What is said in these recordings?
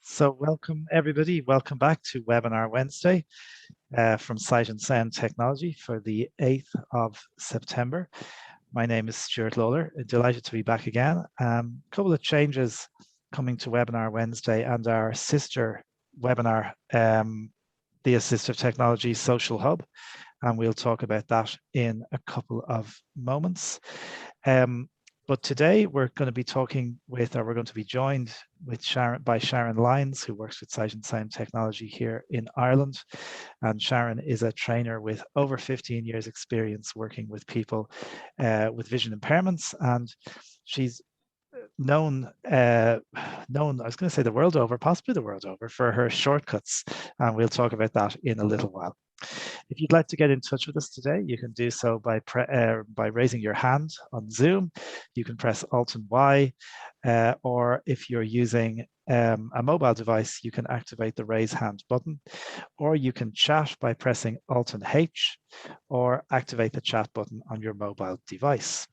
So welcome everybody, welcome back to Webinar Wednesday from Sight and Sound Technology for the 8th of September. My name is Stuart Lawler, delighted to be back again. A couple of changes coming to Webinar Wednesday and our sister webinar, the Assistive Technology Social Hub, and we'll talk about that in a couple of moments. But today we're going to be talking with, or we're going to be joined with by Sharon Lyons, who works with Sight and Sound Technology here in Ireland. And Sharon is a trainer with over 15 years experience working with people with vision impairments. And she's known, I was going to say the world over, possibly the world over, for her shortcuts. And we'll talk about that in a little while. If you'd like to get in touch with us today, you can do so by raising your hand on Zoom. You can press Alt and Y, or if you're using a mobile device, you can activate the raise hand button, or you can chat by pressing Alt and H, or activate the chat button on your mobile device.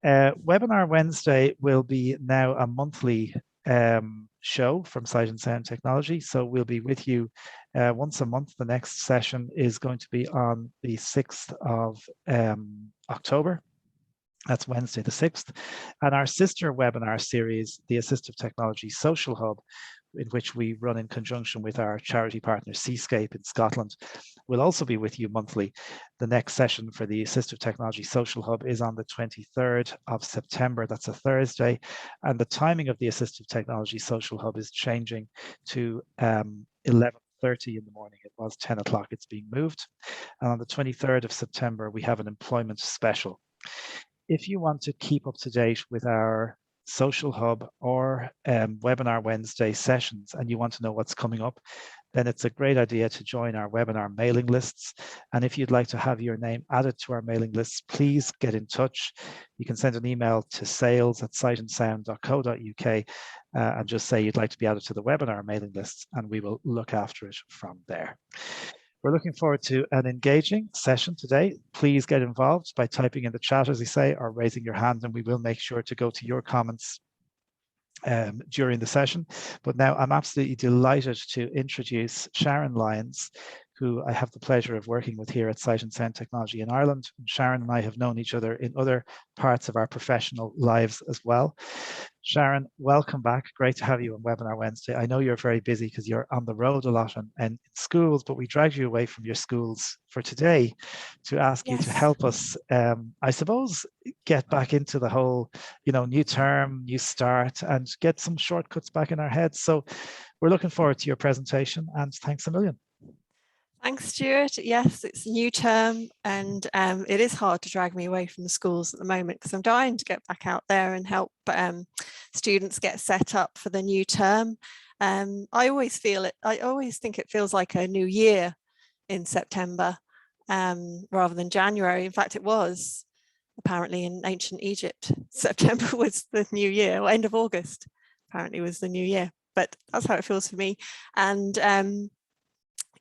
Webinar Wednesday will be now a monthly show from Sight and Sound Technology. So we'll be with you once a month. The next session is going to be on the 6th of October. That's Wednesday the 6th. And our sister webinar series, the Assistive Technology Social Hub, in which we run in conjunction with our charity partner Seascape in Scotland, will also be with you monthly. The next session for the Assistive Technology Social Hub is on the 23rd of September. That's a Thursday. And the timing of the Assistive Technology Social Hub is changing to 11:30 in the morning. It was 10 o'clock. It's being moved. And on the 23rd of September, we have an employment special. If you want to keep up to date with our Social Hub or Webinar Wednesday sessions and you want to know what's coming up, then it's a great idea to join our webinar mailing lists. And if you'd like to have your name added to our mailing lists, please get in touch. You can send an email to sales@sightandsound.co.uk and just say you'd like to be added to the webinar mailing lists, and we will look after it from there. We're looking forward to an engaging session today. Please get involved by typing in the chat, as I say, or raising your hand, and we will make sure to go to your comments during the session. But now I'm absolutely delighted to introduce Sharon Lyons, who I have the pleasure of working with here at Sight and Sound Technology in Ireland. And Sharon and I have known each other in other parts of our professional lives as well. Sharon, welcome back. Great to have you on Webinar Wednesday. I know you're very busy because you're on the road a lot and in schools, but we dragged you away from your schools for today to ask you to help us, I suppose, get back into the whole, new term, new start, and get some shortcuts back in our heads. So we're looking forward to your presentation, and thanks a million. Thanks, Stuart. Yes, it's a new term, and it is hard to drag me away from the schools at the moment because I'm dying to get back out there and help students get set up for the new term. I always think it feels like a new year in September rather than January. In fact, it was apparently in ancient Egypt. September was the new year, or end of August apparently was the new year, but that's how it feels for me. And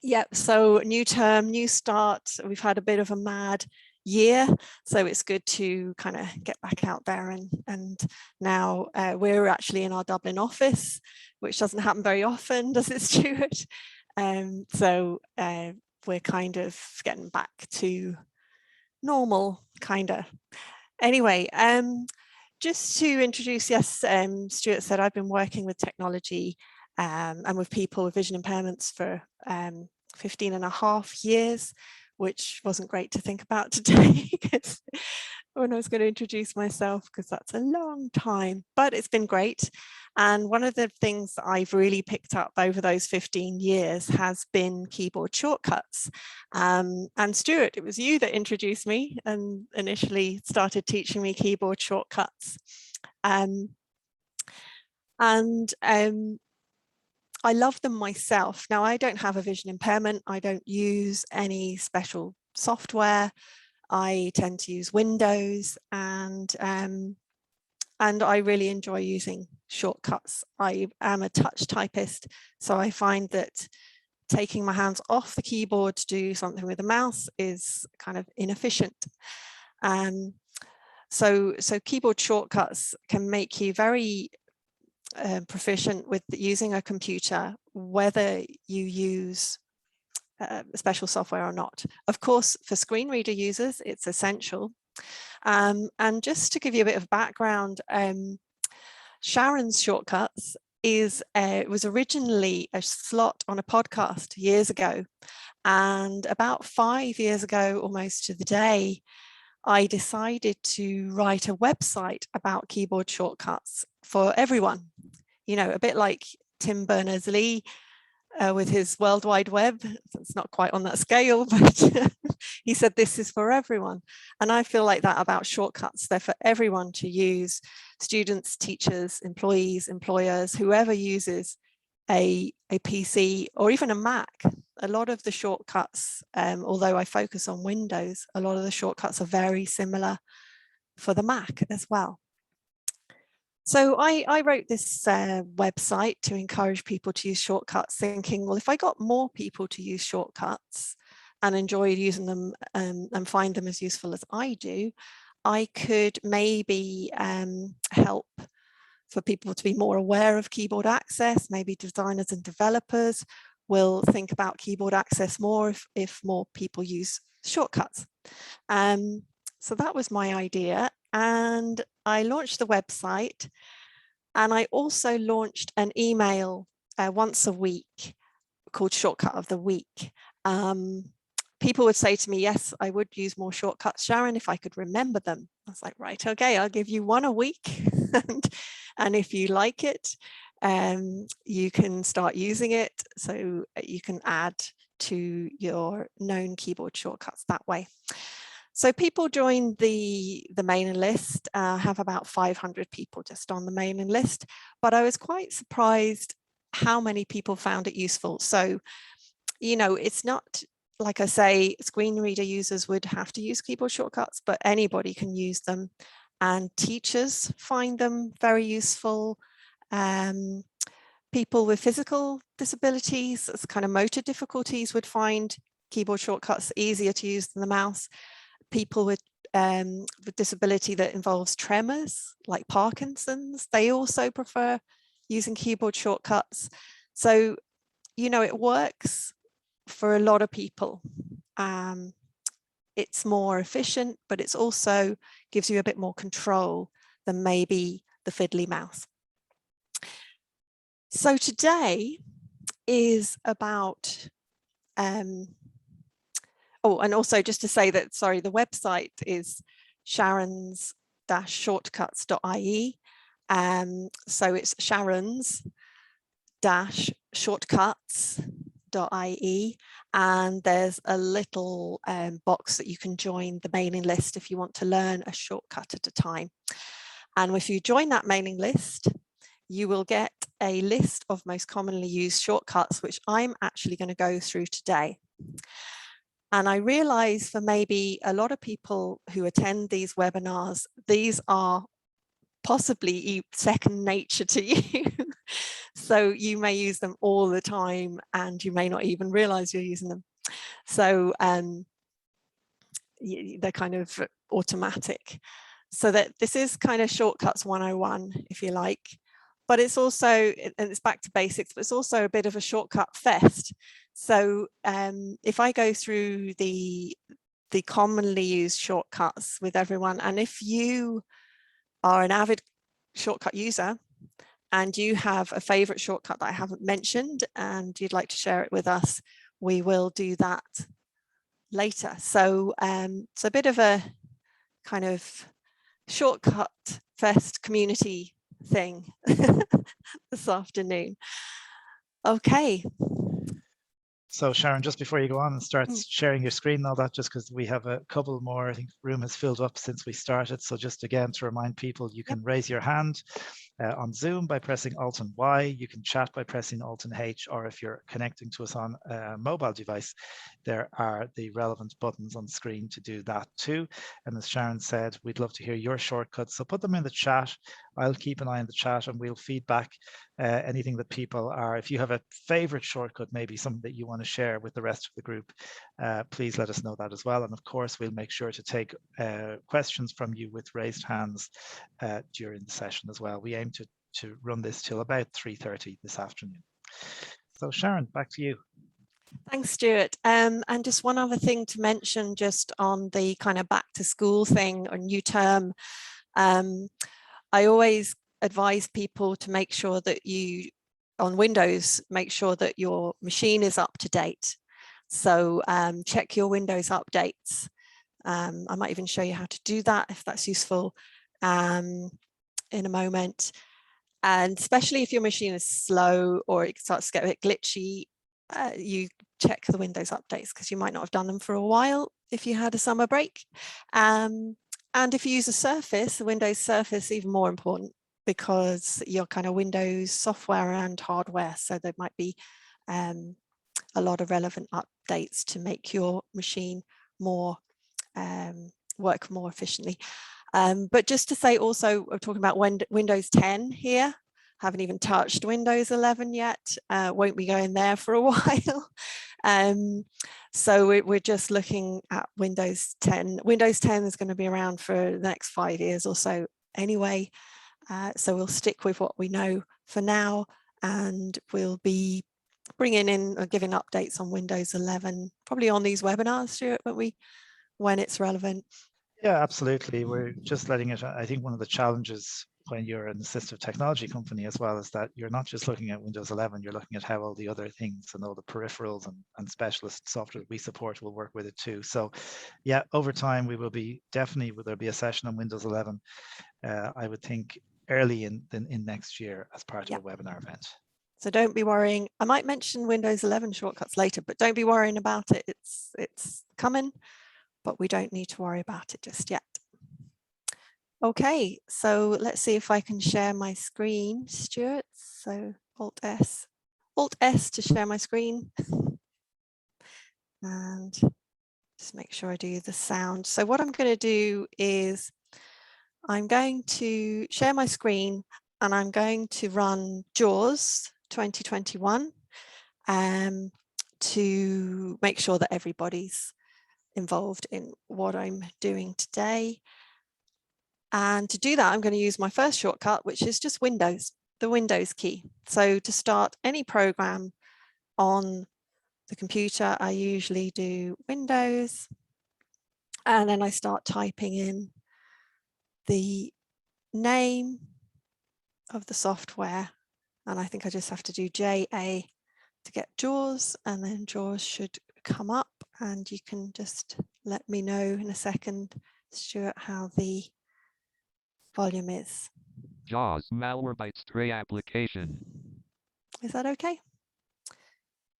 yeah, so new term, new start. We've had a bit of a mad year, so it's good to kind of get back out there. And now we're actually in our Dublin office, which doesn't happen very often, does it, Stuart? So we're kind of getting back to normal, kind of. Anyway, just to introduce, yes, Stuart said I've been working with technology and with people with vision impairments for 15.5 years, which wasn't great to think about today when I was going to introduce myself, because that's a long time, but it's been great. And one of the things that I've really picked up over those 15 years has been keyboard shortcuts. And Stuart, it was you that introduced me and initially started teaching me keyboard shortcuts. I love them myself. Now, I don't have a vision impairment. I don't use any special software. I tend to use Windows, and I really enjoy using shortcuts. I am a touch typist, so I find that taking my hands off the keyboard to do something with the mouse is kind of inefficient. So keyboard shortcuts can make you very proficient with using a computer, whether you use special software or not. Of course, for screen reader users, it's essential. And just to give you a bit of background, Sharon's Shortcuts was originally a slot on a podcast years ago. And about 5 years ago, almost to the day, I decided to write a website about keyboard shortcuts for everyone. You know, a bit like Tim Berners-Lee with his World Wide Web. It's not quite on that scale, but he said this is for everyone. And I feel like that about shortcuts. They're for everyone to use: students, teachers, employees, employers, whoever uses a PC or even a Mac. A lot of the shortcuts, although I focus on Windows, a lot of the shortcuts are very similar for the Mac as well. So I wrote this website to encourage people to use shortcuts, thinking, well, if I got more people to use shortcuts and enjoy using them and find them as useful as I do, I could maybe help for people to be more aware of keyboard access. Maybe designers and developers will think about keyboard access more if more people use shortcuts. So that was my idea. And I launched the website, and I also launched an email once a week called Shortcut of the Week. People would say to me, yes, I would use more shortcuts, Sharon, if I could remember them. I was like, right, okay, I'll give you one a week. And if you like it, you can start using it. So you can add to your known keyboard shortcuts that way. So people joined the mailing list. I have about 500 people just on the mailing list, but I was quite surprised how many people found it useful. So, you know, it's not, like I say, screen reader users would have to use keyboard shortcuts, but anybody can use them. And teachers find them very useful. People with physical disabilities, kind of motor difficulties, would find keyboard shortcuts easier to use than the mouse. People with disability that involves tremors, like Parkinson's, they also prefer using keyboard shortcuts. So, you know, it works for a lot of people. It's more efficient, but it's also gives you a bit more control than maybe the fiddly mouse. So today is about oh, and also just to say that, sorry, the website is sharons-shortcuts.ie. So it's sharons-shortcuts.ie. And there's a little box that you can join the mailing list if you want to learn a shortcut at a time. And if you join that mailing list, you will get a list of most commonly used shortcuts, which I'm actually going to go through today. And I realize for maybe a lot of people who attend these webinars, these are possibly second nature to you. So you may use them all the time and you may not even realize you're using them. So they're kind of automatic. So that this is kind of Shortcuts 101, if you like. But it's also, and it's back to basics, but it's also a bit of a shortcut fest. So if I go through the commonly used shortcuts with everyone, and if you are an avid shortcut user and you have a favorite shortcut that I haven't mentioned and you'd like to share it with us, we will do that later. So it's a bit of a kind of shortcut fest community thing this afternoon. Okay. So Sharon, just before you go on and start sharing your screen and all that, just because we have a couple more, I think the room has filled up since we started. So just again, to remind people, you can raise your hand on Zoom by pressing Alt and Y. You can chat by pressing Alt and H, or if you're connecting to us on a mobile device, there are the relevant buttons on screen to do that too. And as Sharon said, we'd love to hear your shortcuts. So put them in the chat. I'll keep an eye on the chat and we'll feed back anything that people are. If you have a favorite shortcut, maybe something that you want to share with the rest of the group, please let us know that as well. And of course, we'll make sure to take questions from you with raised hands during the session as well. We aim to to run this till about 3:30 this afternoon. So Sharon, back to you. Thanks, Stuart. And just one other thing to mention just on the kind of back to school thing or new term. I always advise people to make sure that you, on Windows, make sure that your machine is up to date. So check your Windows updates. I might even show you how to do that if that's useful in a moment. And especially if your machine is slow or it starts to get a bit glitchy, you check the Windows updates because you might not have done them for a while if you had a summer break. And if you use a Surface, a Windows Surface, even more important because you're kind of Windows software and hardware. So there might be a lot of relevant updates to make your machine more work more efficiently. But just to say also, we're talking about Windows 10 here. Haven't even touched Windows 11 yet. Won't be going there for a while. So we're just looking at Windows 10. Windows 10 is going to be around for the next 5 years or so anyway. So we'll stick with what we know for now, and we'll be bringing in or giving updates on Windows 11, probably on these webinars, Stuart, won't we, when it's relevant. Yeah, absolutely. We're just letting it, I think one of the challenges when you're an assistive technology company as well is that you're not just looking at Windows 11, you're looking at how all the other things and all the peripherals and specialist software we support will work with it too. So yeah, over time we will be definitely, there'll be a session on Windows 11, I would think early in next year as part of a webinar event. So don't be worrying. I might mention Windows 11 shortcuts later, but don't be worrying about it. It's coming, but we don't need to worry about it just yet. Okay, so let's see if I can share my screen, Stuart. So Alt S to share my screen. And just make sure I do the sound. So what I'm going to do is I'm going to share my screen and I'm going to run JAWS 2021 to make sure that everybody's involved in what I'm doing today. And to do that, I'm going to use my first shortcut, which is just Windows, the Windows key. So to start any program on the computer, I usually do Windows, and then I start typing in the name of the software. And I think I just have to do JA to get JAWS, and then JAWS should come up, and you can just let me know in a second, Stuart, how the volume is. JAWS Malwarebytes Tray application. Is that okay?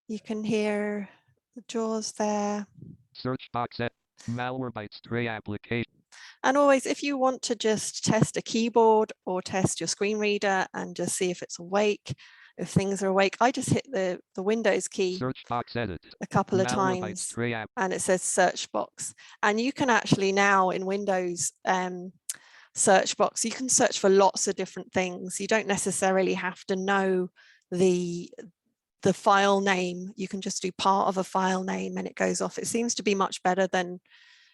You can hear the JAWS there. Search box at Malwarebytes Tray application. And always, if you want to just test a keyboard or test your screen reader and just see if it's awake, if things are awake, I just hit the Windows key Search box edit a couple of times and it says search box. And you can actually now in Windows search box, you can search for lots of different things. You don't necessarily have to know the file name. You can just do part of a file name and it goes off. It seems to be much better than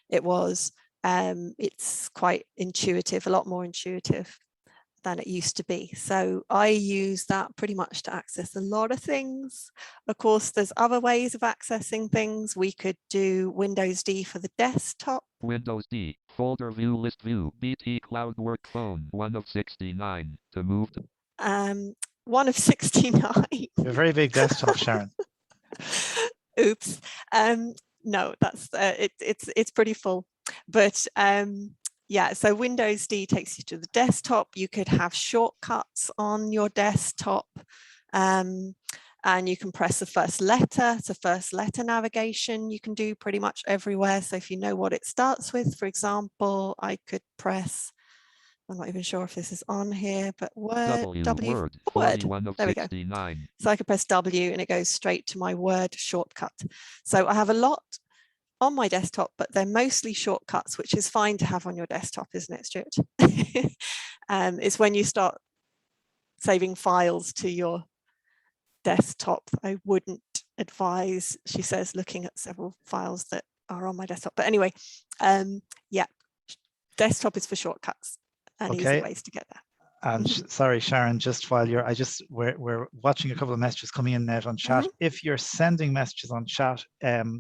it was. It's quite intuitive, a lot more intuitive than it used to be. So I use that pretty much to access a lot of things. Of course, there's other ways of accessing things. We could do Windows D for the desktop. Windows D, folder view, list view, BT Cloud Work Phone, 1 of 69 to move to 1 of 69. You're a very big desktop, Sharon. Oops. No, that's it's pretty full. But yeah, so Windows D takes you to the desktop. You could have shortcuts on your desktop, and you can press the first letter. It's a first letter navigation you can do pretty much everywhere. So if you know what it starts with, for example, I could press, I'm not even sure if this is on here, but Word, Word. There we go. So I could press W and it goes straight to my Word shortcut. So I have a lot on my desktop, but they're mostly shortcuts, which is fine to have on your desktop, isn't it, Stuart? It's when you start saving files to your desktop, I wouldn't advise, she says, looking at several files that are on my desktop. But anyway, yeah, desktop is for shortcuts and easy ways to get there. And sorry, Sharon, just while we're watching a couple of messages coming in now on chat. If you're sending messages on chat,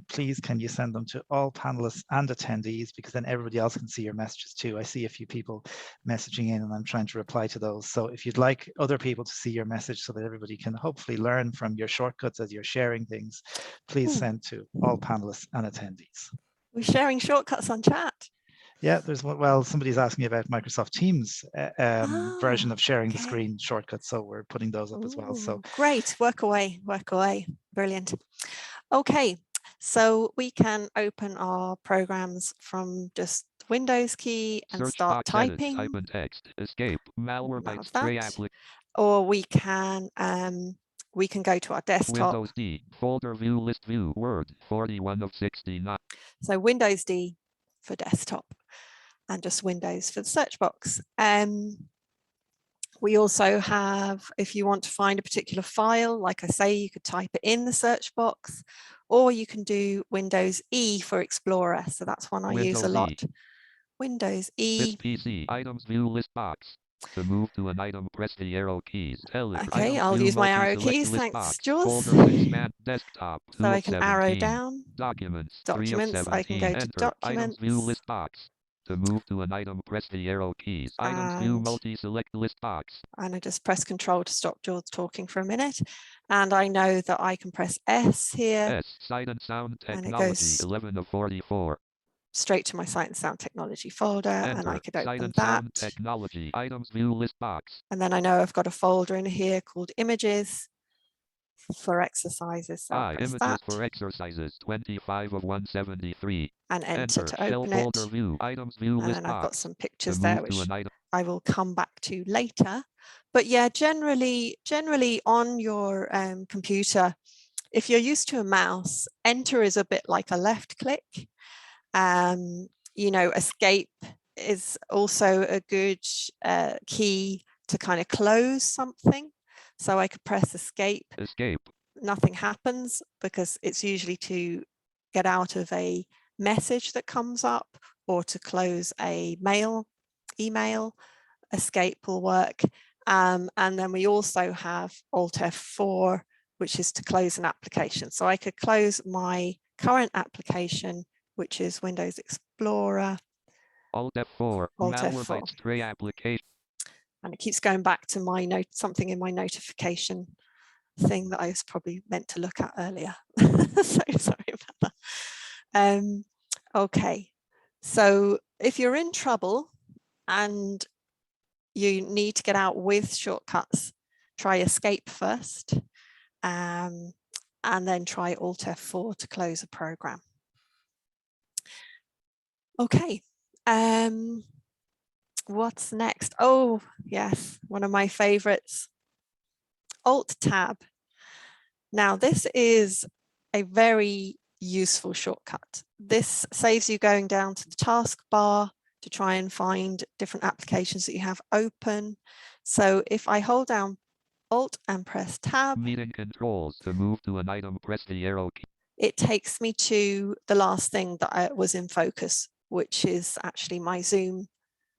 please can you send them to all panelists and attendees, because then everybody else can see your messages too. I see a few people messaging in and I'm trying to reply to those. So if you'd like other people to see your message so that everybody can hopefully learn from your shortcuts as you're sharing things, please send to all panelists and attendees. We're sharing shortcuts on chat. Yeah, there's one. Well, somebody's asking about Microsoft Teams version of sharing the screen shortcuts, so we're putting those up as well. So great, work away, brilliant. Okay, so we can open our programs from just Windows key and Search start box typing. Edit, type and text, escape, Malwarebytes, tray application. Or we can go to our desktop. Windows D, folder view, list view, Word, 41 of 69. So Windows D for desktop and just Windows for the search box. We also have, if you want to find a particular file, like I say, you could type it in the search box, or you can do Windows E for Explorer. So that's one I use a lot. Windows E. This PC, items view list box. To move to an item, press the arrow keys. Okay, I'll use my arrow keys. Thanks, Jules. Desktop, so I can arrow down. Documents, I can go to Documents. Items view list box. To move to an item, press the arrow keys. Items view multi-select list box. And I just press Control to stop Jules talking for a minute. And I know that I can press S here. S, Sight and Sound Technology, 11 of 44. Straight to my Sight and Sound Technology folder. Enter. And I could open Sight and that. Sound Technology, items view list box. And then I know I've got a folder in here called Images for exercises. So Images that. for exercises, 25 of 173. And enter to open it. Folder view, items view and list then I've got box. some pictures there, which I will come back to later. But yeah, generally on your computer, if you're used to a mouse, enter is a bit like a left click. You know, escape is also a good key to kind of close something. So I could press escape. Nothing happens because it's usually to get out of a message that comes up or to close a email. Escape will work. And then we also have Alt F4, which is to close an application. So I could close my current application, which is Windows Explorer. Alt F4, Malwarebytes tray application. And it keeps going back to my something in my notification thing that I was probably meant to look at earlier. So sorry about that. Okay, so if you're in trouble and you need to get out with shortcuts, try Escape first, and then try Alt F4 to close a program. Okay, what's next? Oh, yes, one of my favorites, Alt Tab. Now, this is a very useful shortcut. This saves you going down to the taskbar to try and find different applications that you have open. So if I hold down Alt and press Tab, meeting controls, to move to an item, press the arrow key. It takes me to the last thing that was in focus, which is actually my Zoom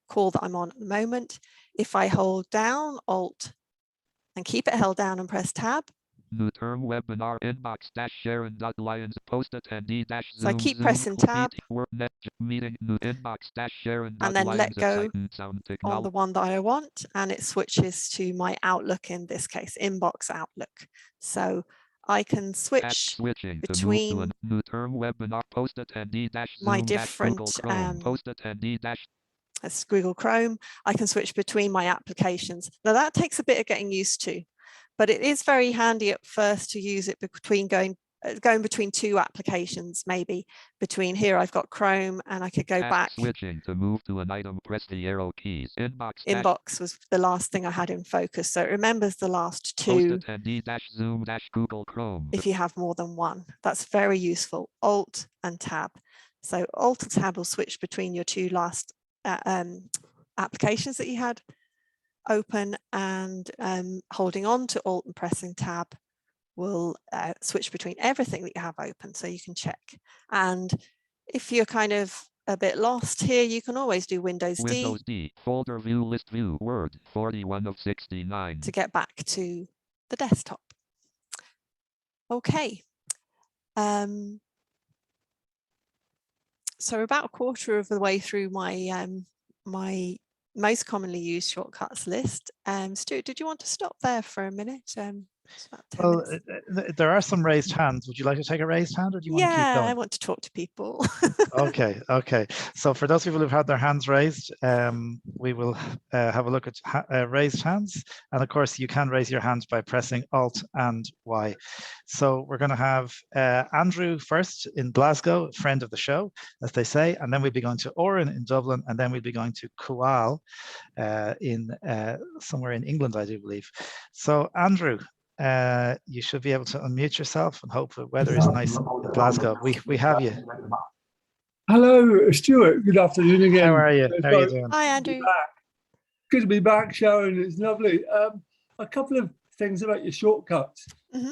call that I'm on at the moment. If I hold down Alt and keep it held down and press Tab. New term webinar inbox -Sharon Lyons post attendee -Zoom. So I keep pressing Tab meeting new inbox -Sharon and then let go on the one that I want, and it switches to my Outlook, in this case, inbox Outlook. So I can switch between to a new term webinar post attendee my different post attendee that's Google Chrome. I can switch between my applications. Now that takes a bit of getting used to, but it is very handy at first to use it between going between two applications, maybe between here I've got Chrome and I could go back. Switching to move to an item, press the arrow keys. Inbox was the last thing I had in focus, so it remembers the last two. Zoom Google Chrome. If you have more than one, that's very useful. Alt and Tab. So Alt and Tab will switch between your two last applications that you had open, and holding on to Alt and pressing Tab will switch between everything that you have open, so you can check. And if you're kind of a bit lost here, you can always do Windows D, folder view, list view, Word, 41 of 69. to get back to the desktop. Okay. So about a quarter of the way through my my most commonly used shortcuts list. Stuart, did you want to stop there for a minute? It's about 10 Well, minutes. there are some raised hands. Would you like to take a raised hand, or do you want to keep Yeah, going? I want to talk to people. Okay. So for those people who've had their hands raised, we will have a look at raised hands. And of course, you can raise your hand by pressing Alt and Y. So we're going to have Andrew first in Glasgow, friend of the show, as they say, and then we'll be going to Oren in Dublin, and then we'll be going to Kual in somewhere in England, I do believe. So Andrew, you should be able to unmute yourself, and hope the weather is nice in Glasgow. We have you. Hello, Stuart. Good afternoon again. How are you? How are you doing? Hi, Andrew. Good to be back, Sharon. It's lovely. A couple of things about your shortcuts.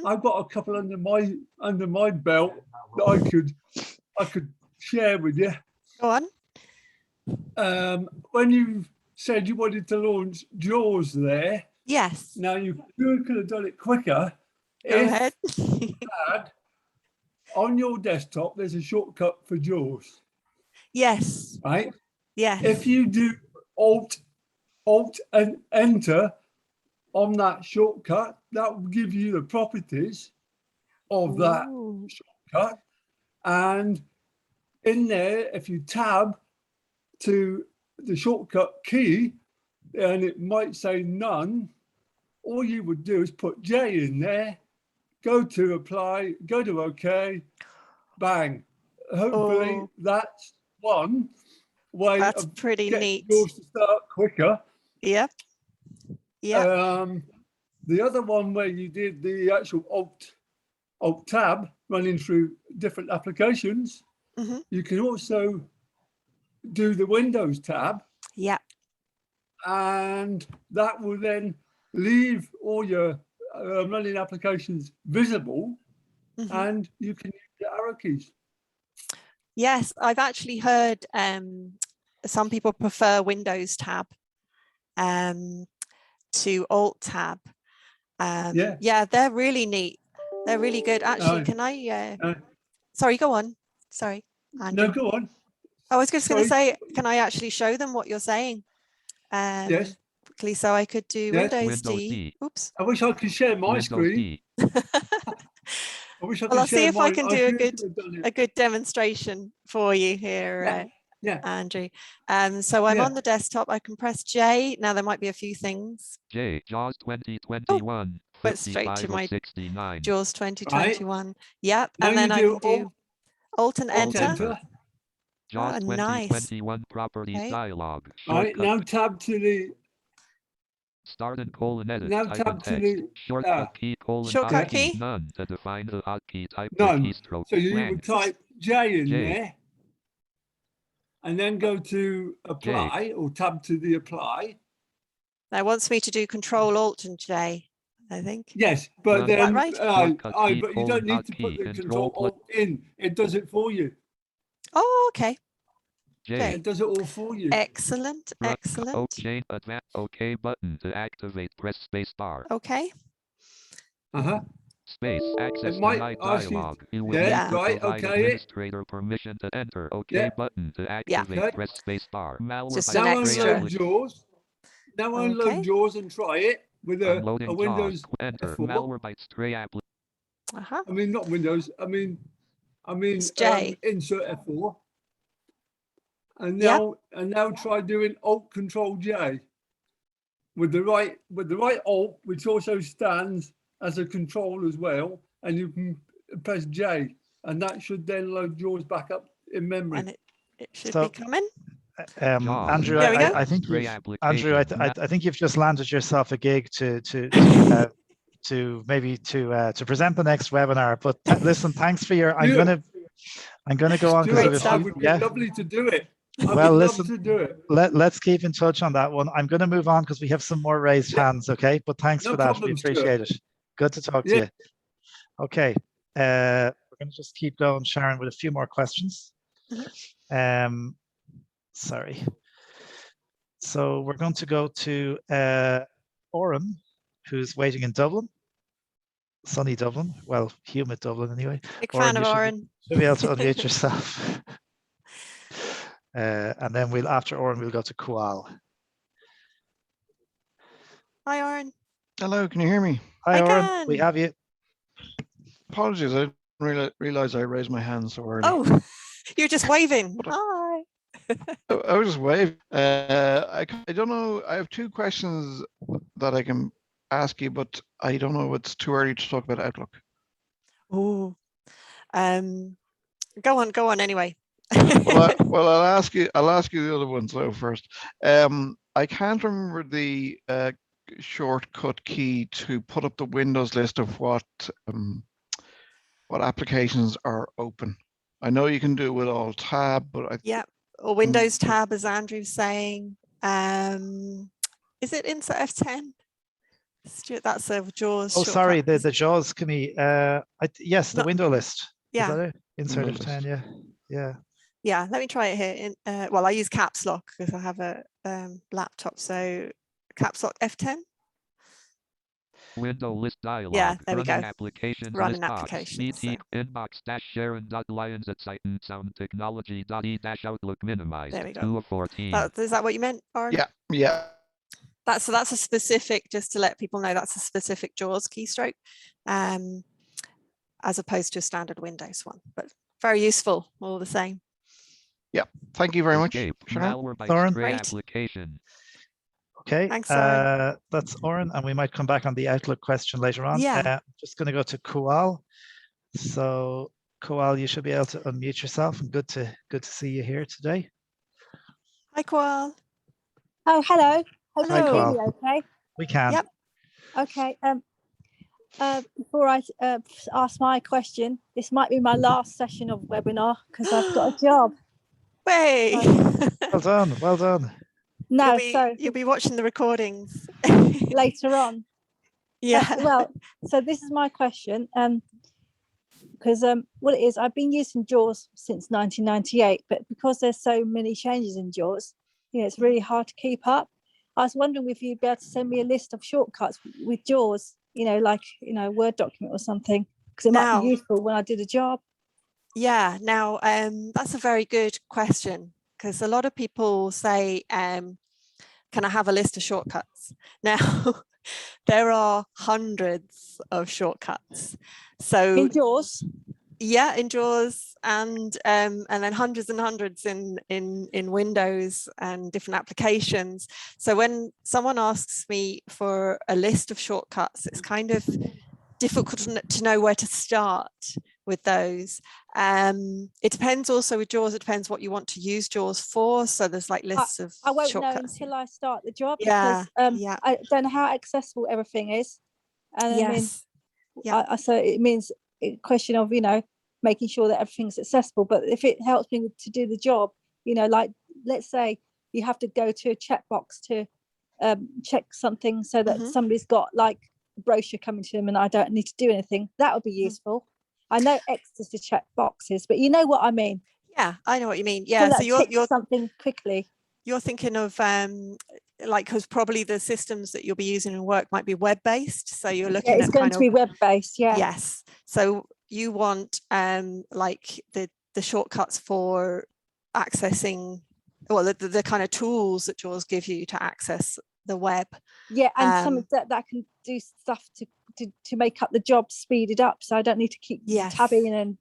I've got a couple under my belt that I could share with you. Go on. When you said you wanted to launch JAWS there, Yes. now you could have done it quicker. Go ahead. On your desktop, there's a shortcut for JAWS. Yes. Right? Yes. If you do Alt and Enter on that shortcut, that will give you the properties of that shortcut. And in there, if you tab to the shortcut key, and it might say none, all you would do is put J in there, go to apply, go to OK, bang. Hopefully that's one way That's of pretty getting neat. yours to start quicker. Yep. The other one where you did the actual Alt tab running through different applications, you can also do the Windows tab. Yeah. And that will then leave all your running applications visible, and you can use the arrow keys. Yes, I've actually heard some people prefer Windows tab to Alt tab. Yeah, they're really neat. They're really good. Actually, can I? Sorry, go on. Sorry, Andrew. No, go on. I was just going to say, can I actually show them what you're saying? Yes. Quickly, so I could do Windows D. Oops. I wish I could share my screen. I wish I could I'll see if I mine. can do a good demonstration for you here, Andrew. So I'm on the desktop. I can press J. Now there might be a few things. J, JAWS 2021. Went straight to my 69. JAWS 2021. Right. Yep. Now and then I can do Alt and Enter. JAWS 2021 properties dialog. Right, now tab to the Start and colon edit. now type tab to text. the Shortcut key colon shortcut key. key. None to define the hotkey type. None. Keystroke. So you blank. would type J in there, and then go to apply or tab to the apply. Now it wants me to do Control Alt and J, I think. Yes, but then right? but you don't need to put the Control Alt in. It does it for you. Oh, okay. J. It does it all for you. Excellent, excellent. OK button to activate. Press space bar. Okay. Space access It might denied ask dialog. you, You will need to right, provide okay. administrator permission to enter. OK button to activate. Okay. Press space bar. Malware Just by an extra. unload JAWS. Now unload JAWS and try it with a Windows enter. F4. Malwarebytes tray app. I mean, not Windows. I mean, J. insert F4. And now try doing Alt Control J with the right Alt, which also stands as a control as well, and you can press J, and that should then load JAWS back up in memory. And it should be coming. Andrew, there we go. I think I think you've just landed yourself a gig to present the next webinar. But listen, thanks for your. I'm gonna go on because it would be lovely to do it. Well, listen, to do it. Let's keep in touch on that one. I'm going to move on because we have some more raised hands, okay? But thanks for that. We appreciate it. Good to talk to you. Okay. We're going to just keep going, Sharon, with a few more questions. Sorry. So we're going to go to Oren, who's waiting in Dublin, sunny Dublin. Well, humid Dublin anyway. Big fan of you Oren. should be able to unmute yourself. And then after Oren, we'll go to Kual. Hi, Oren. Hello, can you hear me? Hi, I Oren. We can. have you. Apologies, I didn't realize I raised my hand so early. Oh, you're just waving. Hi. I was just waving. I don't know. I have two questions that I can ask you, but I don't know if it's too early to talk about Outlook. Oh, go on anyway. Well, I'll ask you the other ones though first. I can't remember the shortcut key to put up the Windows list of what applications are open. I know you can do it with Alt Tab, but Yeah, or Windows Tab, as Andrew's saying. Is it Insert F10? Stuart, that's a JAWS. Oh, sorry, the JAWS key. Yes, the window list. Yeah. Is that it? Insert F10. Yeah. Yeah. Yeah, let me try it here. Well, I use caps lock because I have a laptop. So caps lock F10. Window list dialog. Yeah, there we Running go. Applications Running list applications. BT inbox Sharon.Lyons at soundtechnology.e-outlook minimized. There we go. 2 of 14. Is that what you meant, Aaron? Yeah. That's a specific, just to let people know, that's a specific JAWS keystroke, as opposed to a standard Windows one, but very useful all the same. Yeah. Thank you very much. Malware by Stray application. Okay, thanks, Oren. that's Oren, and we might come back on the Outlook question later on. Yeah. Just going to go to Kual. So, Kual, you should be able to unmute yourself, and good to see you here today. Hi, Kual. Oh, hello. Hope Hi, you can hear Kual. me okay? We can. Yep. Okay. Before I ask my question, this might be my last session of webinar because I've got a job. Hey. Well done. Well done. No, you'll be watching the recordings later on. Yeah. Well, so this is my question. Because what it is, I've been using JAWS since 1998, but because there's so many changes in JAWS, it's really hard to keep up. I was wondering if you'd be able to send me a list of shortcuts with JAWS, like a Word document or something, because it might be useful when I do the job. Yeah, now that's a very good question, because a lot of people say, can I have a list of shortcuts? Now, there are hundreds of shortcuts. So in JAWS? Yeah, in JAWS, and then hundreds and hundreds in Windows and different applications. So when someone asks me for a list of shortcuts, it's kind of difficult to know where to start with those. It depends also with JAWS, it depends what you want to use JAWS for. So there's like lists of I won't shortcuts. know until I start the job, Yeah, because yeah. I don't know how accessible everything is. And Yes. So it means a question of, making sure that everything's accessible. But if it helps me to do the job, like let's say you have to go to a checkbox to check something so that somebody's got like a brochure coming to them and I don't need to do anything, that would be useful. I know X is to check boxes, but you know what I mean. Yeah, I know what you mean. Yeah, so you're something quickly. You're thinking of because probably the systems that you'll be using in work might be web-based. So you're looking at it's going to be web-based, yeah. Yes. So you want like the shortcuts for accessing, well, the kind of tools that JAWS give you to access the web. Yeah, and some of that can do stuff to make up the job, speed it up, so I don't need to keep tabbing and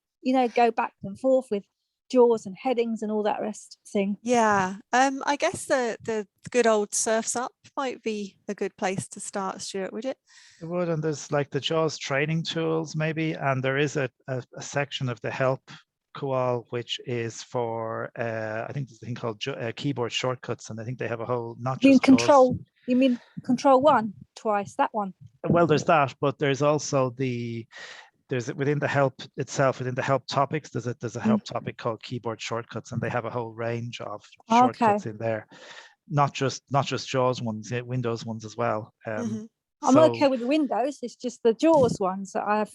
go back and forth with JAWS and headings and all that rest thing. Yeah, I guess the good old Surfs Up might be a good place to start, Stuart, would it? It would, and there's like the JAWS training tools maybe, and there is a section of the help Kual, which is for I think there's a thing called keyboard shortcuts, and I think they have a whole control. You mean control one twice? That one? Well, there's that, but there's also there's within the help itself, within the help topics, there's a help topic called keyboard shortcuts, and they have a whole range of shortcuts in there, not just JAWS ones, Windows ones as well. I'm okay with the Windows. It's just the JAWS ones that I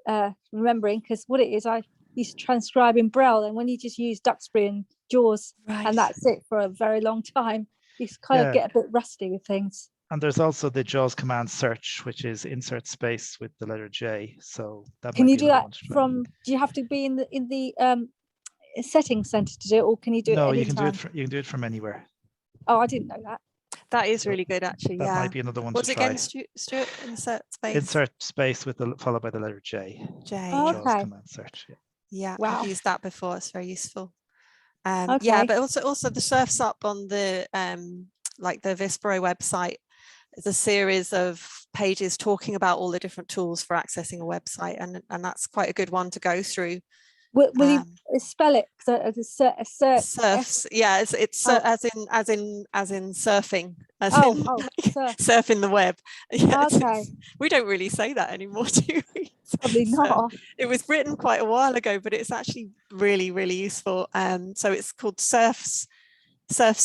have remembering, because what it is, I used to transcribe in Braille, and when you just use Duxbury and JAWS, and that's it for a very long time, you kind of get a bit rusty with things. And there's also the JAWS command search, which is insert space with the letter J. So that can might you be do that from? Do you have to be in the settings center to do it, or can you do it anytime? You can do it. You can do it from anywhere. Oh, I didn't know that. That is really good, actually. That might be another one to try. What's it again, Stuart? Insert space. Insert space with followed by the letter J. Oh, okay. JAWS command search. Yeah, wow. I've used that before. It's very useful. Okay. Yeah, but also the Surfs Up on the like the Vispero website is a series of pages talking about all the different tools for accessing a website, and that's quite a good one to go through. Will you spell it? Surfs, yeah, it's as in surfing, surfing the web. Yeah, okay. We don't really say that anymore, do we? Probably not. It was written quite a while ago, but it's actually really, really useful. So it's called Surfs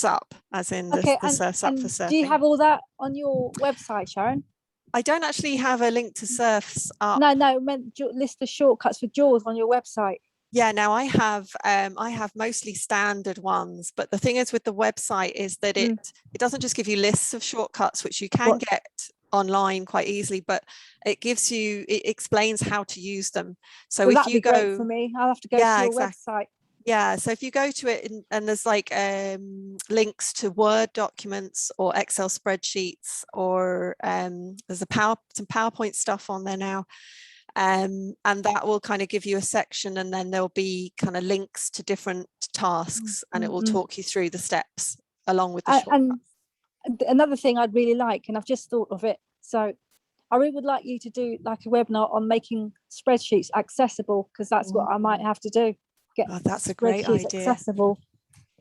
Up, as in the Surfs Up for surfing. Do you have all that on your website, Sharon? I don't actually have a link to Surfs Up. No, I meant list the shortcuts for JAWS on your website. Yeah, now I have mostly standard ones, but the thing is with the website is that it doesn't just give you lists of shortcuts, which you can get online quite easily, but it explains how to use them. So if you go, great for me, I'll have to go to your website. Yeah, so if you go to it and there's like links to Word documents or Excel spreadsheets, or there's some PowerPoint stuff on there now. And that will kind of give you a section, and then there'll be kind of links to different tasks, and it will talk you through the steps along with the shortcuts. And another thing I'd really like, and I've just thought of it, so I really would like you to do like a webinar on making spreadsheets accessible, because that's what I might have to do. That's a great idea. Accessible.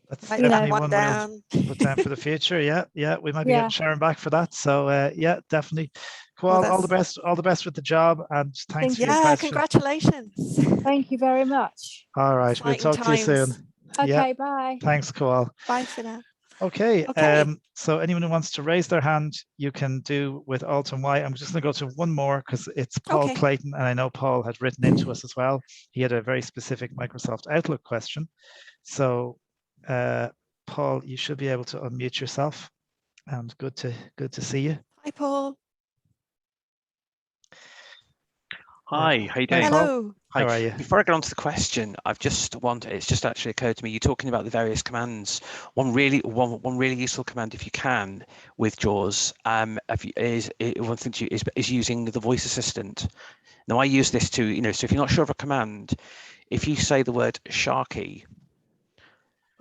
That's definitely one we'll put down for the future. Yeah, we might be getting Sharon back for that. So yeah, definitely. Cool. All the best with the job, and thanks for your question. Congratulations. Thank you very much. All right, we'll talk to you soon. Okay, bye. Thanks, Koal. Bye for now. Okay. So anyone who wants to raise their hand, you can do with Alt and Y. I'm just going to go to one more because it's Paul Clayton, and I know Paul had written into us as well. He had a very specific Microsoft Outlook question. So Paul, you should be able to unmute yourself, and good to see you. Hi, Paul. Hi, how you doing? Hello. Hi. How are you? Before I get on to the question, it's just actually occurred to me, you're talking about the various commands. One really useful command, if you can, with JAWS, is using the voice assistant. Now I use this to, so if you're not sure of a command, if you say the word Sharky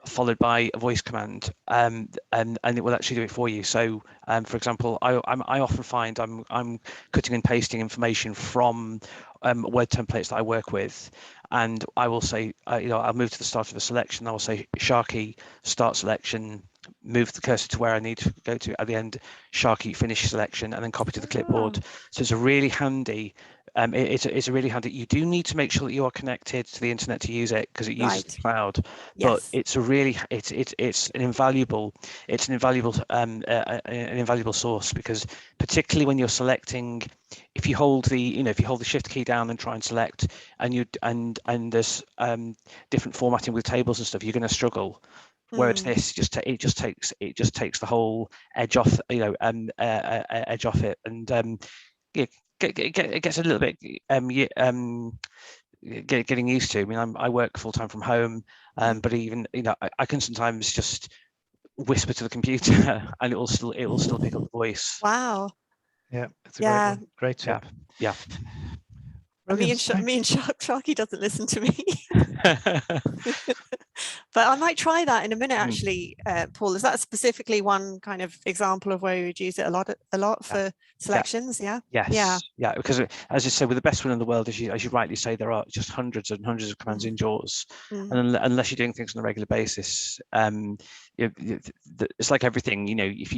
followed by a voice command, and it will actually do it for you. So for example, I often find I'm cutting and pasting information from word templates that I work with, and I will say I'll move to the start of a selection. I will say Sharky start selection, move the cursor to where I need to go to at the end, Sharky finish selection, and then copy to the clipboard. So it's a really handy. It's a really handy. You do need to make sure that you are connected to the internet to use it, because it uses the cloud. Yes. But it's a really it's an invaluable source, because particularly when you're selecting, if you hold the shift key down and try and select, and there's different formatting with tables and stuff, you're going to struggle. Whereas this it just takes the whole edge off edge off it, and it gets a little bit getting used to. I mean, I work full time from home, but even I can sometimes just whisper to the computer and it will still pick up the voice. Wow. Yeah, it's a great tip. Yeah. Me and Sharky doesn't listen to me. But I might try that in a minute, actually, Paul. Is that specifically one kind of example of where you would use it a lot for selections? Yeah. Yes. Yeah. Because as you say, with the best one in the world, as you rightly say, there are just hundreds and hundreds of commands in JAWS, and unless you're doing things on a regular basis, it's like everything. If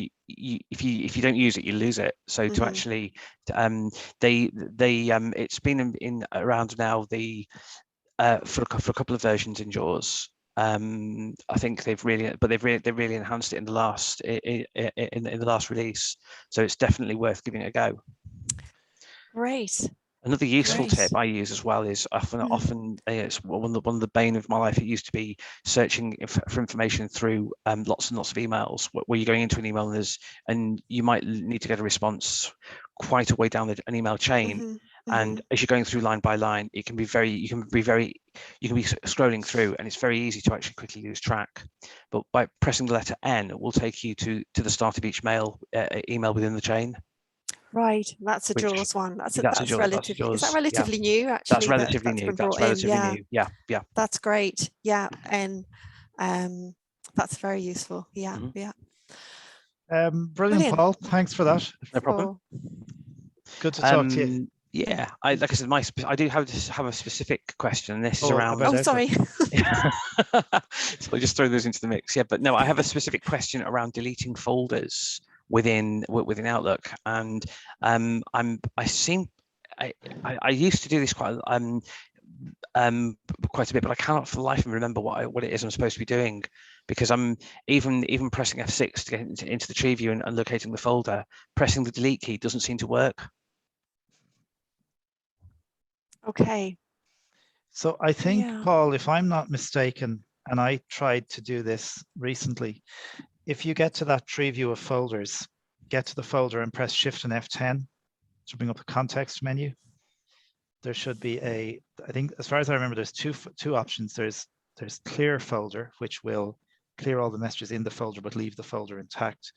you don't use it, you lose it. So to actually, it's been in around now for a couple of versions in JAWS. I think they've really enhanced it in the last release. So it's definitely worth giving it a go. Great. Another useful Great. tip I use as well is often it's one of the bane of my life. It used to be searching for information through lots and lots of emails, where you're going into an email and you might need to get a response quite a way down an email chain. And as you're going through line by line, you can be scrolling through, and it's very easy to actually quickly lose track. But by pressing the letter N, it will take you to the start of each email within the chain. Right, that's a JAWS one. That's relatively. Is that relatively new? Actually, that's relatively new. That's relatively new. Yeah. That's great. Yeah, and that's very useful. Yeah, yeah. Brilliant, Paul. Thanks for that. No problem. Good to talk to you. Yeah, like I said, I do have a specific question. This is around. Oh, sorry. So I just throw those into the mix. Yeah, but no, I have a specific question around deleting folders within Outlook, and I used to do this quite a bit, but I cannot for the life of me remember what it is I'm supposed to be doing, because I'm even pressing F6 to get into the tree view and locating the folder. Pressing the delete key doesn't seem to work. Okay. So I think, Paul, if I'm not mistaken, and I tried to do this recently, if you get to that tree view of folders, get to the folder and press Shift and F10 to bring up the context menu. There should be I think, as far as I remember, there's two options. There's clear folder, which will clear all the messages in the folder but leave the folder intact.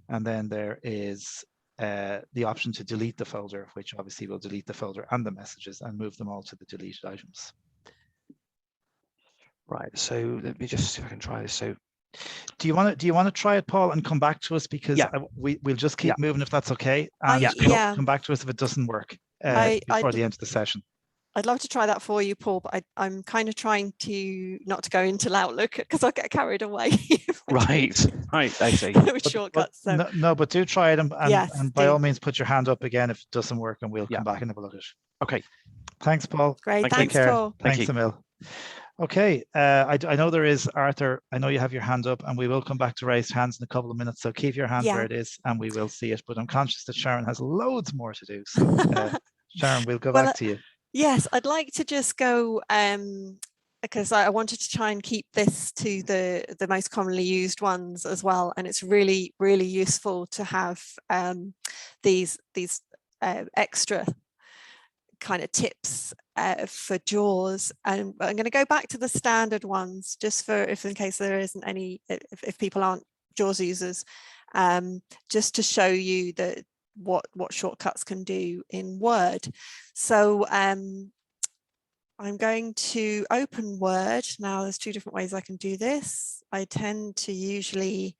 And then there is the option to delete the folder, which obviously will delete the folder and the messages and move them all to the deleted items. Right. So let me just see if I can try this. So, do you want to try it, Paul, and come back to us, because we'll just keep moving if that's okay, and come back to us if it doesn't work before the end of the session. I'd love to try that for you, Paul, but I'm kind of trying to not to go into Outlook because I'll get carried away. Right, I see. With shortcuts. So. No, but do try it, and by all means put your hand up again if it doesn't work, and we'll come back and have a look at it. Okay. Thanks, Paul. Great. Thanks, Paul. Thanks, Emil. Okay, I know there is Arthur. I know you have your hand up, and we will come back to raised hands in a couple of minutes. So keep your hand where it is, and we will see it. But I'm conscious that Sharon has loads more to do. So Sharon, we'll go back to you. Yes, I'd like to just go because I wanted to try and keep this to the most commonly used ones as well. And it's really, really useful to have these extra kind of tips for JAWS. And I'm going to go back to the standard ones just for in case there isn't any, if people aren't JAWS users, just to show you that what shortcuts can do in Word. So I'm going to open Word. Now there's two different ways I can do this. I tend to usually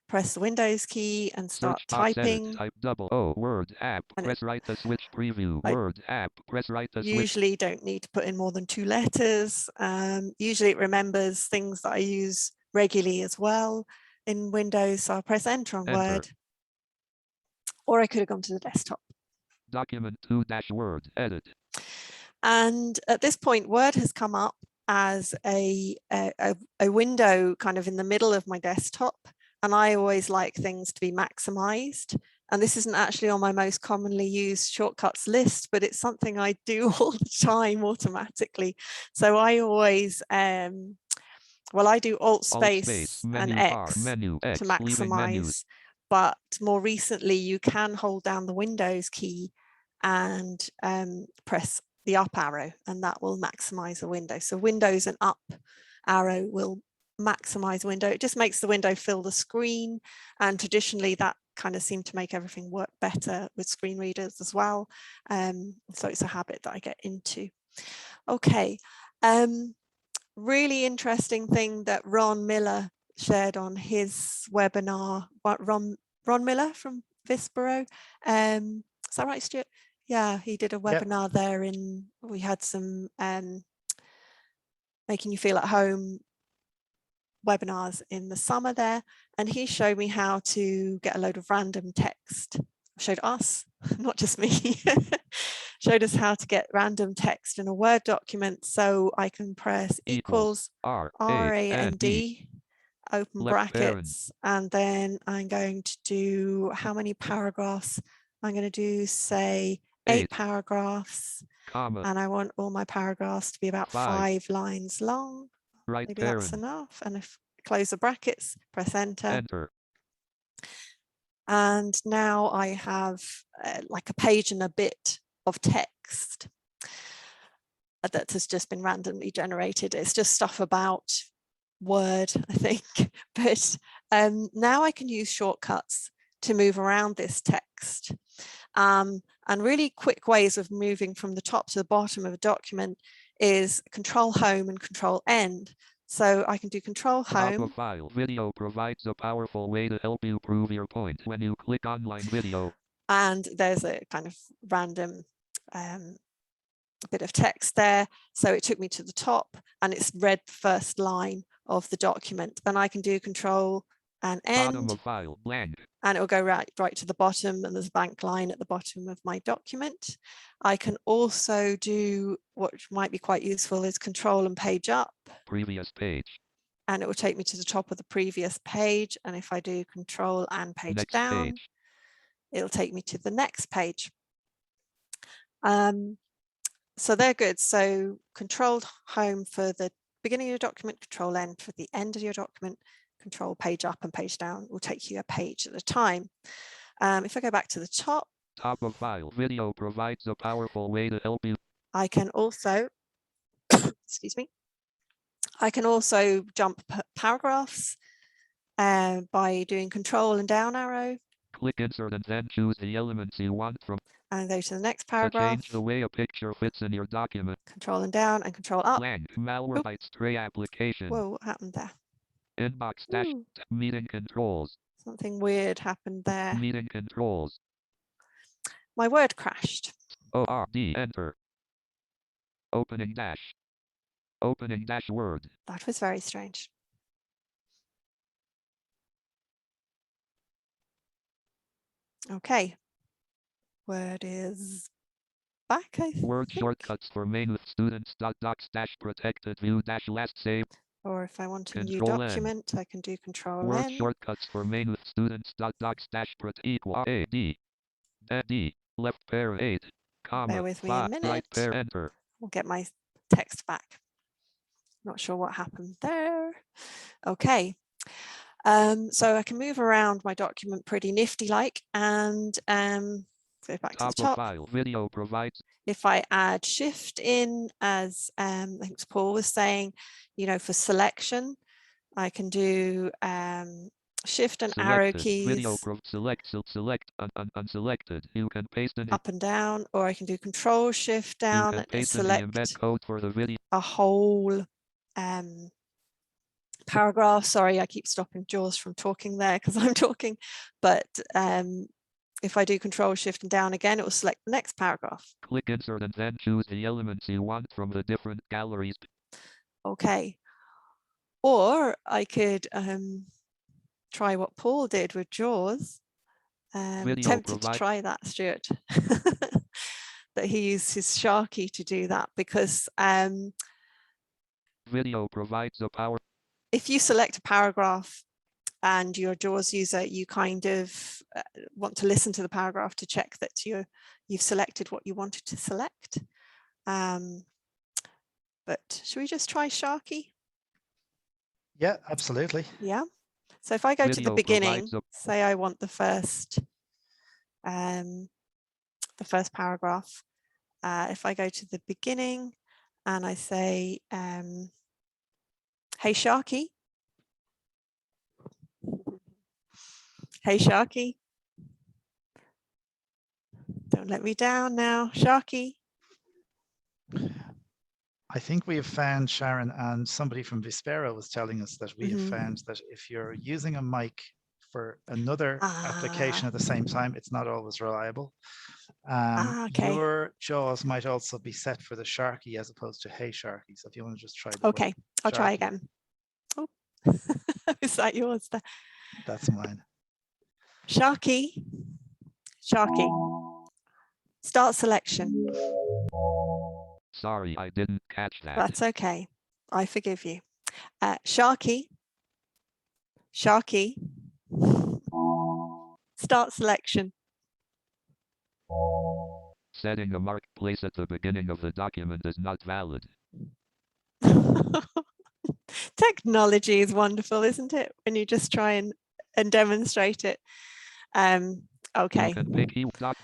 press the Windows key and start typing. Type O Word app, press right to switch preview. Word app, press right to switch. Usually don't need to put in more than 2 letters. Usually it remembers things that I use regularly as well in Windows. So I'll press enter on Word. Or I could have gone to the desktop. Document 2-Word, edit. And at this point, Word has come up as a window kind of in the middle of my desktop. And I always like things to be maximized. And this isn't actually on my most commonly used shortcuts list, but it's something I do all the time automatically. So I always, I do Alt space and X to maximize. But more recently, you can hold down the Windows key and press the up arrow, and that will maximize the window. So Windows and up arrow will maximize the window. It just makes the window fill the screen. And traditionally, that kind of seemed to make everything work better with screen readers as well. So it's a habit that I get into. Okay. Really interesting thing that Ron Miller shared on his webinar. Ron Miller from Vispero. Is that right, Stuart? Yeah, he did a webinar there we had some making you feel at home webinars in the summer there. And he showed me how to get a load of random text. Showed us, not just me, showed us how to get random text in a Word document. So I can press equals R-A-N-D. Open brackets, and then I'm going to do how many paragraphs? I'm going to do, say, 8 paragraphs, comma, and I want all my paragraphs to be about 5 lines long. right Maybe that's parent, enough. And if close the brackets, press enter. enter, And now I have like a page and a bit of text that has just been randomly generated. It's just stuff about Word, I think. But now I can use shortcuts to move around this text. And really quick ways of moving from the top to the bottom of a document is Control Home and Control End. So I can do Control top Home. of file. Video provides a powerful way to help you prove your point when you click online video. And there's a kind of random bit of text there. So it took me to the top and it's read the first line of the document. And I can do Control and End. Bottom of file, blank. And it will go right to the bottom, and there's a blank line at the bottom of my document. I can also do what might be quite useful is Control and Page Up. Previous page. And it will take me to the top of the previous page. And if I do Control and Page Next down, page. it'll take me to the next page. So they're good. So Control Home for the beginning of your document, Control End for the end of your document, Control Page Up and Page Down will take you a page at a time. If I go back to the top. Top of file, video provides a powerful way to help you. I can also, excuse me, I can also jump paragraphs by doing Control and down arrow. Click insert and then choose the elements you want from. And go to the next To paragraph. change the way a picture fits in your document. Control and down and Control up. Blank, Malwarebytes tray application. Whoa, what happened there? Inbox dash Ooh. meeting controls. Something weird happened there. Meeting controls. My Word crashed. ORD, enter. Opening dash. Opening dash Word. That was very strange. Okay. Word is back, I think. Word shortcuts for main with students. Docs dash protected view dash last save. Or if I want a new Control N. document, I can do Control Word N. shortcuts for main with students. Docs dash equal A D. D. Left pair 8. Comma. Bear with me a 5. minute. Right pair enter. I'll get my text back. Not sure what happened there. Okay. So I can move around my document pretty nifty like, and go back to the top. Of file, video provides. If I add shift in, as I think Paul was saying, you know, for selection, I can do shift and arrow keys. Video select unselected. You can paste in up and down, or I can do Control Shift down and select the embed code for the video. A whole paragraph. Sorry, I keep stopping Jaws from talking there because I'm talking, but if I do Control Shift and down again, it will select the next paragraph. Click insert and then choose the elements you want from the different galleries. Okay. Or I could try what Paul did with Jaws. Tempted to try that, Stuart. That he used his Sharky to do that, because video provides a power. If you select a paragraph and you're a Jaws user, you kind of want to listen to the paragraph to check that you've selected what you wanted to select. But should we just try Sharky? Yeah, absolutely. Yeah. So if I go to the beginning, say I want the first paragraph. If I go to the beginning and I say, hey, Sharky. Hey, Sharky. Don't let me down now, Sharky. I think we have found, Sharon, and somebody from Vispero was telling us that we have found that if you're using a mic for another application at the same time, it's not always reliable. Okay. Your JAWS might also be set for the Sharky as opposed to Hey Sharky. So if you want to just try the Okay, I'll try again. Oh, is that yours there? That's mine. Sharky. Sharky. Start selection. Sorry, I didn't catch that. That's okay. I forgive you. Sharky. Sharky. Start selection. Setting a marked place at the beginning of the document is not valid. Technology is wonderful, isn't it? When you just try and demonstrate it. Okay. You can pick each doc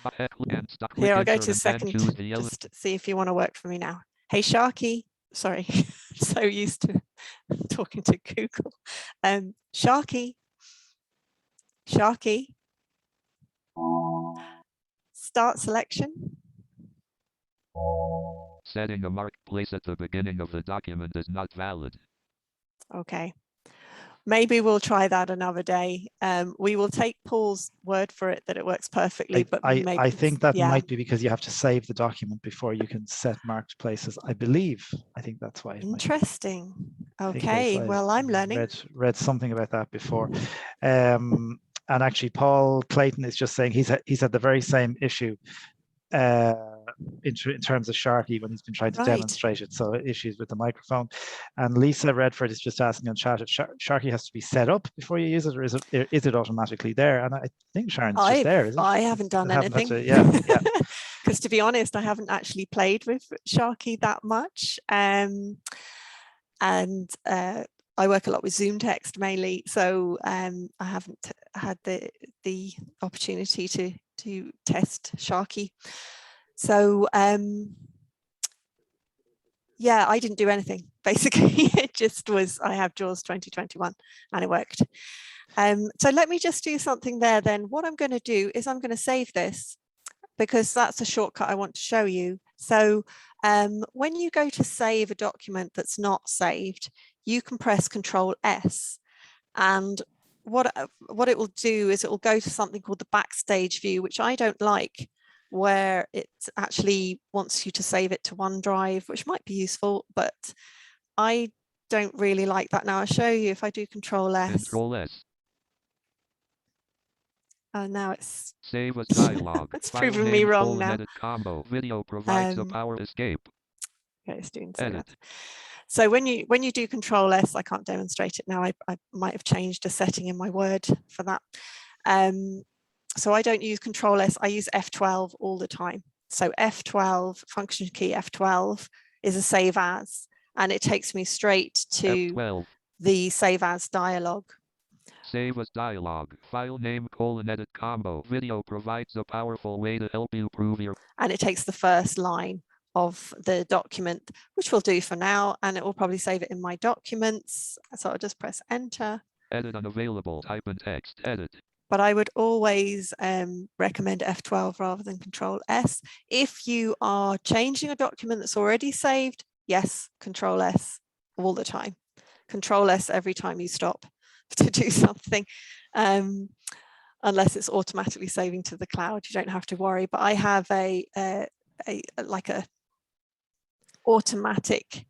and stop, Here, I'll go insert, to and then second, choose the yellow. just see if you want to work for me now. Hey, Sharky. Sorry, so used to talking to Google. Sharky. Sharky. Start selection. Setting a marked place at the beginning of the document is not valid. Okay. Maybe we'll try that another day. We will take Paul's word for it that it works perfectly, but maybe I think that yeah. might be because you have to save the document before you can set marked places. I believe. I think that's why. Interesting. I think Okay. Well, I'm learning. Read something about that before. And actually, Paul Clayton is just saying he's had the very same issue in terms of Sharky when he's been trying to demonstrate it. So issues with the microphone. And Lisa Redford is just asking on chat if Sharky has to be set up before you use it, or is it automatically there? And I think Sharon's just there, is it? I haven't done anything. Yeah. Because to be honest, I haven't actually played with Sharky that much. And I work a lot with Zoom text mainly, so I haven't had the opportunity to test Sharky. So yeah, I didn't do anything basically. It just was, I have JAWS 2021 and it worked. So let me just do something there then. What I'm going to do is I'm going to save this because that's a shortcut I want to show you. So when you go to save a document that's not saved, you can press Control S, and what it will do is it will go to something called the backstage view, which I don't like, where it actually wants you to save it to OneDrive, which might be useful, but I don't really like that. Now I'll show you if I do Control S. Control S. Now it's save as dialog. it's proving me wrong now. Edit combo. Video provides a power escape. Okay, it's doing something. So when you do Control S, I can't demonstrate it now. I might have changed a setting in my Word for that. So I don't use Control S. I use F12 all the time. So F12, function key F12 is a save as, and it takes me straight to F12. The save as dialog. Save as dialog. File name : edit combo. Video provides a powerful way to help you prove your. And it takes the first line of the document, which we'll do for now, and it will probably save it in my documents. So I'll just press enter. Edit unavailable. Type in text. Edit. But I would always recommend F12 rather than Control S. If you are changing a document that's already saved, yes, Control S all the time. Control S every time you stop to do something, unless it's automatically saving to the cloud. You don't have to worry. But I have a automatic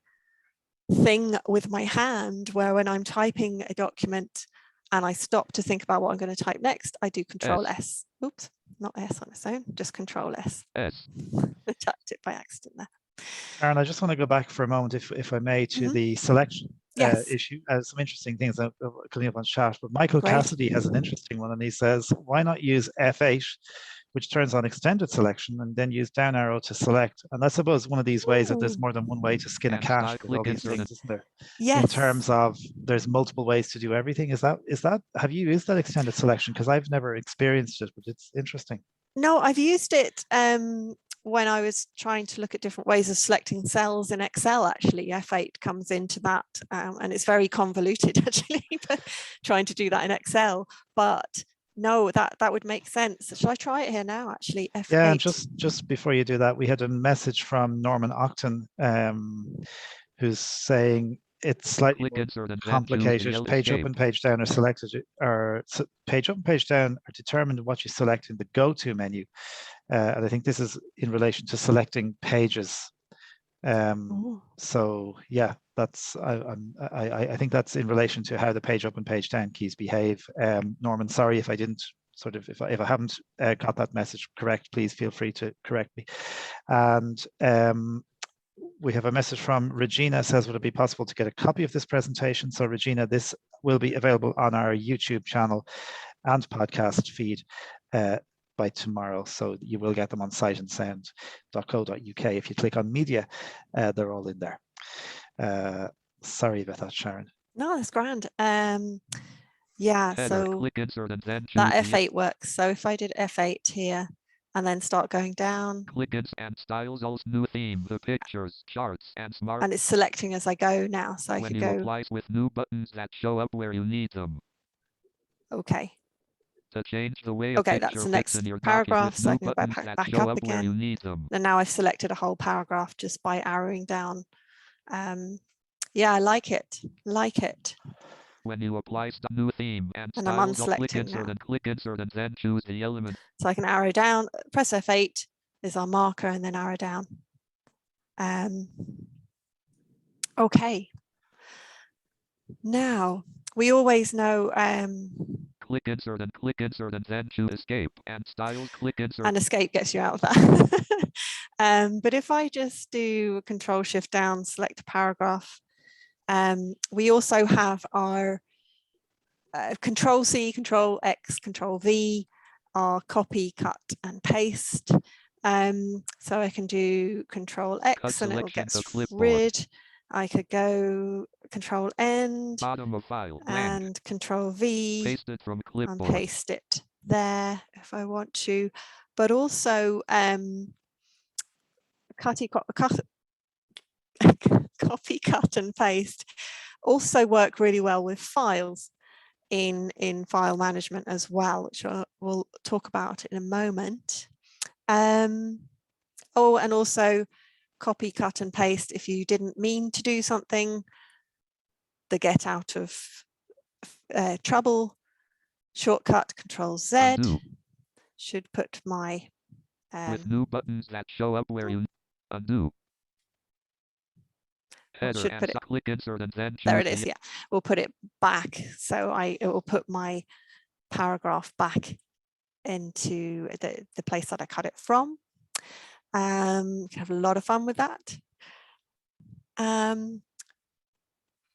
thing with my hand where when I'm typing a document and I stop to think about what I'm going to type next, I do Control S. Oops, not S on its own, just Control S. S. I tapped it by accident there. Aaron, I just want to go back for a moment, if I may, to the selection issue. Some interesting things coming up on chat. But Michael Cassidy has an interesting one, and he says, why not use F8, which turns on extended selection, and then use down arrow to select? And I suppose one of these ways that there's more than one way to skin a cat with all these things, isn't there? Yes. In terms of there's multiple ways to do everything. Is that have you used that extended selection? Because I've never experienced it, but it's interesting. No, I've used it when I was trying to look at different ways of selecting cells in Excel. Actually, F8 comes into that, and it's very convoluted actually, but trying to do that in Excel. But no, that would make sense. Shall I try it here now? Actually, F8. Yeah, and just before you do that, we had a message from Norman Octon, who's saying it's slightly complicated. Page up and page down are selected, or page up and page down are determined what you select in the go-to menu, and I think this is in relation to selecting pages. So yeah, that's I think that's in relation to how the page up and page down keys behave. Norman, sorry if I didn't if I haven't got that message correct, please feel free to correct me. And we have a message from Regina, says, would it be possible to get a copy of this presentation? So Regina, this will be available on our YouTube channel and podcast feed by tomorrow. So you will get them on sightandsound.co.uk. If you click on media, they're all in there. Sorry about that, Sharon. No, that's grand. Yeah, Header, so click insert and then choose that the F8 works. So if I did F8 here and then start going down, click ins and styles also new theme, the pictures, charts, and smart. and it's selecting as I go now. So I when could you go, apply with new buttons that show up where you need them. okay. To change the way a Okay, that's picture the fits next in your paragraph. document, So I new can go buttons back that show up up where you again. need them. And now I've selected a whole paragraph just by arrowing down. Yeah, I like it. Like it. When you apply the new theme and And I'm styles, click unselecting insert now. and click insert and then choose the element. So I can arrow down, press F8 is our marker, and then arrow down. Okay. Now, we always know click insert and then choose escape and styles, click insert. And escape gets you out of that. But if I just do Control Shift down, select a paragraph, we also have our Control C, Control X, Control V, our copy, cut and paste. So I can do Control X and it will get rid. I could go Control End bottom of file, and Control V paste it from clipboard. and paste it there if I want to, but also copy, cut and paste also work really well with files in file management as well, which we'll talk about in a moment. Oh, and also copy, cut and paste if you didn't mean to do something, the get out of trouble shortcut, Control Z, undo. should put my with new buttons that show up where you undo. Header should and put it, click insert and then choose there it is. Yeah, we'll put it back, so it will put my paragraph back into the place that I cut it from. You can have a lot of fun with that.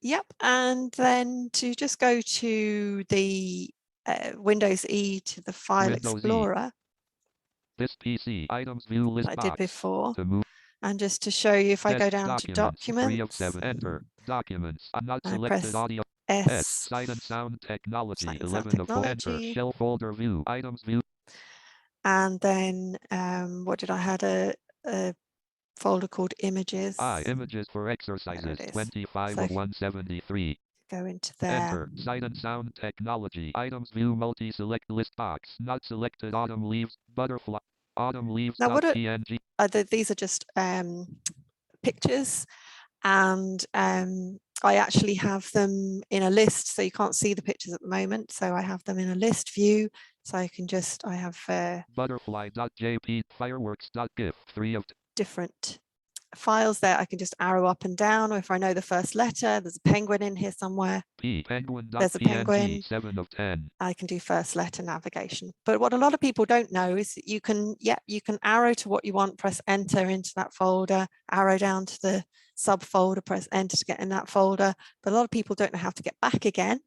Yep, and then to just go to the Windows E to the File Windows Explorer. This PC items view list I box. did before. To move. And just to show you, if I go down to Documents, 3 of 7, enter, Documents, not I selected press audio, S, Sight and Sound Technology, Sight and 11 Sound of 4, enter, Technology. Shell folder view, items view. And then, what did I had a folder called Images. Images for exercises, 25 so of 173. Go into there. Enter, Sight and Sound Technology, items view multi-select list box, not selected autumn leaves, butterfly, autumn leaves, now what PNG. These are just pictures, and I actually have them in a list, so you can't see the pictures at the moment, so I have them in a list view, so I can just, I have butterfly.jp, fireworks.gif, 3 of different files there. I can just arrow up and down, or if I know the first letter, there's a penguin in here somewhere. There's a penguin. 7 of 10. I can do first letter navigation. But what a lot of people don't know is that you can arrow to what you want, press enter into that folder, arrow down to the subfolder, press enter to get in that folder. But a lot of people don't know how to get back again.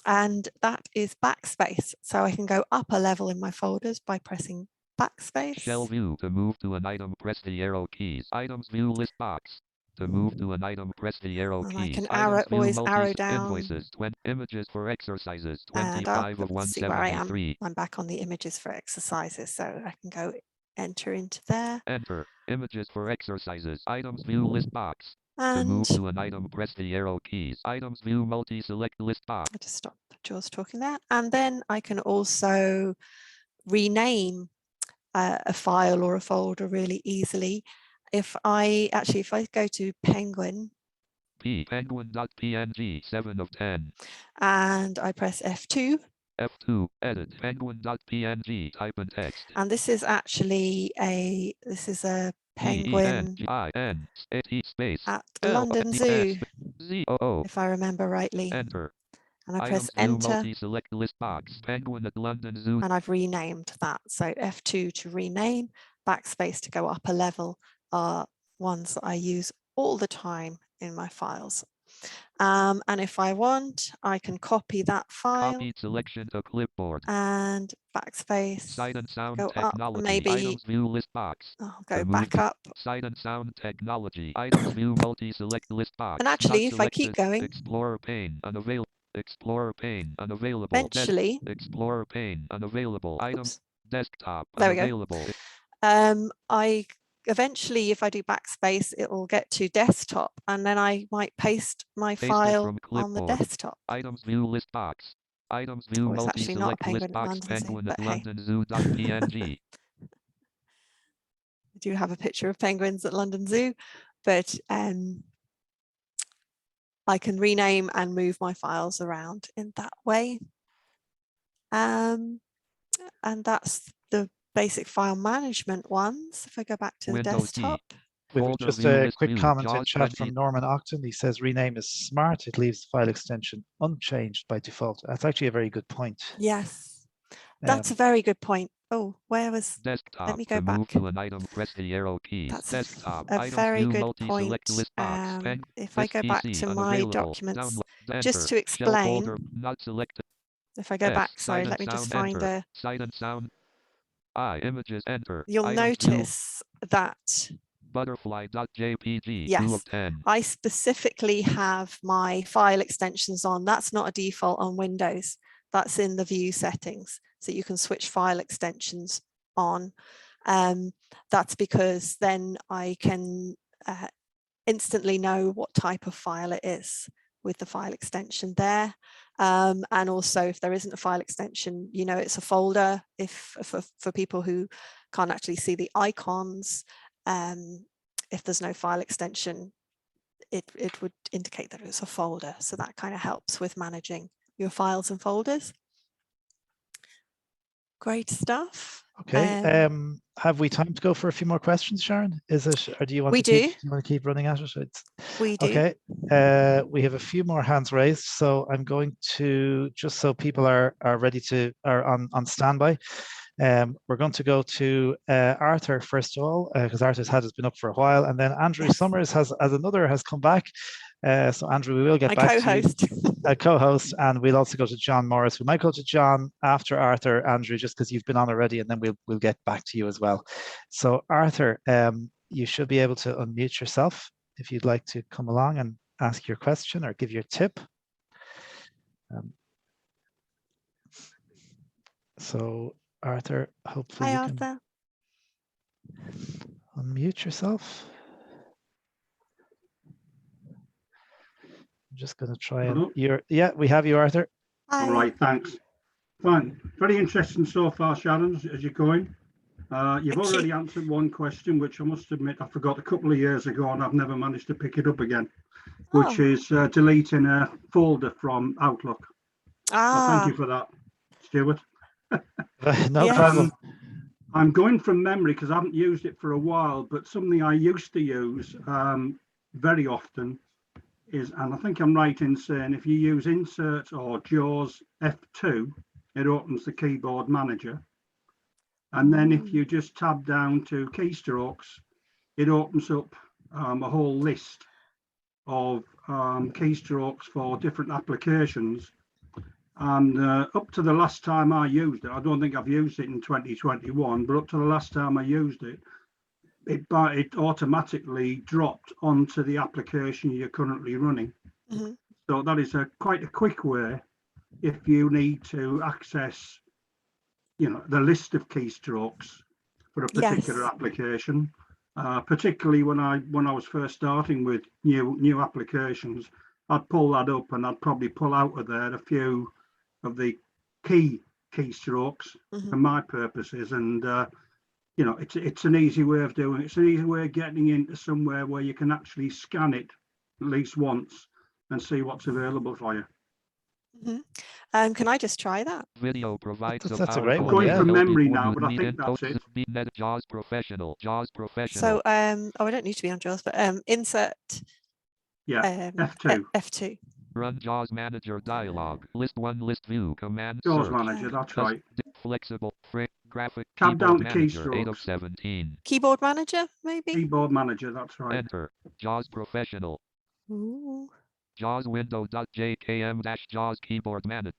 And that is backspace. So I can go up a level in my folders by pressing backspace. Shell view, to move to an item, press the arrow keys. Items view list box. To move to an item, press the arrow and keys. I can always arrow down. Invoices, images for exercises, 25 of 173. See where I am. I'm back on the images for exercises, so I can go enter into there. Enter, images for exercises, items view list box. And to move to an item, press the arrow keys. Items view multi-select list box. I just stop Jaws talking there. And then I can also rename a file or a folder really easily. If I go to Penguin. Penguin.png, 7 of 10. And I press F2. F2, edit, penguin.png, type in text. And this is actually a penguin at London Zoo, if I remember rightly. Enter. And I press enter. Multi-select list box, penguin at London Zoo. And I've renamed that. So F2 to rename, backspace to go up a level are ones that I use all the time in my files. And if I want, I can copy that file. Copied selection to clipboard. And backspace. Sight and sound Go up, technology. maybe Items view list box. I'll go To move back to up. Sight and sound technology. Items view multi-select list box. And actually, Not if I keep selected. going, Explorer pane unavailable. Explorer pane unavailable. eventually, Explorer pane unavailable. Items oops, desktop there we go. unavailable. I eventually, if I do backspace, it will get to desktop, and then I might paste my Paste it file from on the clipboard. desktop. Items view list box. Items view Oh, it's actually not a multi-select list penguin at box. London Zoo, Penguin but at hey. londonzoo.png. I do have a picture of penguins at London Zoo, but I can rename and move my files around in that way. And that's the basic file management ones. If I go back to the Windows D. desktop. We've Folder just view a list quick view. comment in JAWS chat 20. from Norman Octon. He says rename is smart. It leaves the file extension unchanged by default. That's actually a very good point. Yes, that's a very good point. Oh, where was, Desktop. let me go To move back. to an item, press the arrow keys. That's Desktop. a Items very view good multi-select point. list box. If I go back SPC to my unavailable. documents, Download. just Enter. to Shell explain, folder. Not selected. if I go S. back, sorry, Sight and let me just sound. find Enter. a, Sight and sound. I. Images. Enter. you'll Items view. notice that, Butterfly.jpg. 2 yes, of 10. I specifically have my file extensions on. That's not a default on Windows. That's in the view settings. So you can switch file extensions on. That's because then I can instantly know what type of file it is with the file extension there. And also if there isn't a file extension, you know, it's a folder. If for people who can't actually see the icons, if there's no file extension, it would indicate that it's a folder. So that kind of helps with managing your files and folders. Great stuff. Okay. Have we time to go for a few more questions, Sharon? Is it, or do you want We to keep, do. do you want to keep running at it? We do. Okay. We have a few more hands raised, so I'm going to, just so people are ready to, are on standby. We're going to go to Arthur first of all, because Arthur's hand has been up for a while, and then Andrew Yes. Summers has come back. So Andrew, we will get My back co-host. to you, a co-host, and we'll also go to John Morris. We might go to John after Arthur, Andrew, just because you've been on already, and then we'll get back to you as well. So Arthur, you should be able to unmute yourself if you'd like to come along and ask your question or give your tip. So Arthur, hopefully Hi, you can Arthur. unmute yourself. I'm just going to try and yeah, we have you, Arthur. Hi. All right, thanks. Fine. Very interesting so far, Sharon, as you're going. You've already answered one question, which I must admit I forgot a couple of years ago, and I've never managed to pick it up again, which is deleting a folder from Outlook. So thank you for that, Stuart. No problem. I'm going from memory because I haven't used it for a while, but something I used to use very often is, and I think I'm right in saying, if you use Insert or JAWS F2, it opens the keyboard manager. And then if you just tab down to keystrokes, it opens up a whole list of keystrokes for different applications. And up to the last time I used it, I don't think I've used it in 2021, but up to the last time I used it, it automatically dropped onto the application you're currently running. Mm-hmm. So that is quite a quick way if you need to access, you know, the list of keystrokes for a particular application. Particularly when I was first starting with new applications, I'd pull that up and I'd probably pull out of there a few of the keystrokes for my purposes, and you know, it's an easy way of doing it. It's an easy way of getting into somewhere where you can actually scan it at least once and see what's available for you. Can I just try that? Video provides that's a great I'm one. going Yeah. from memory now, but I think that's it. JAWS Professional. JAWS Professional. So I don't need to be on JAWS, but insert F2. F2. Run JAWS Manager dialog. List 1, list view, command JAWS search. Manager, that's right. Flexible graphic Tab keyboard down to manager, 8 of keystrokes. 17. Keyboard manager, maybe? Keyboard manager, that's right. Enter. JAWS Professional. Ooh. JAWS window.jkm dash JAWS keyboard man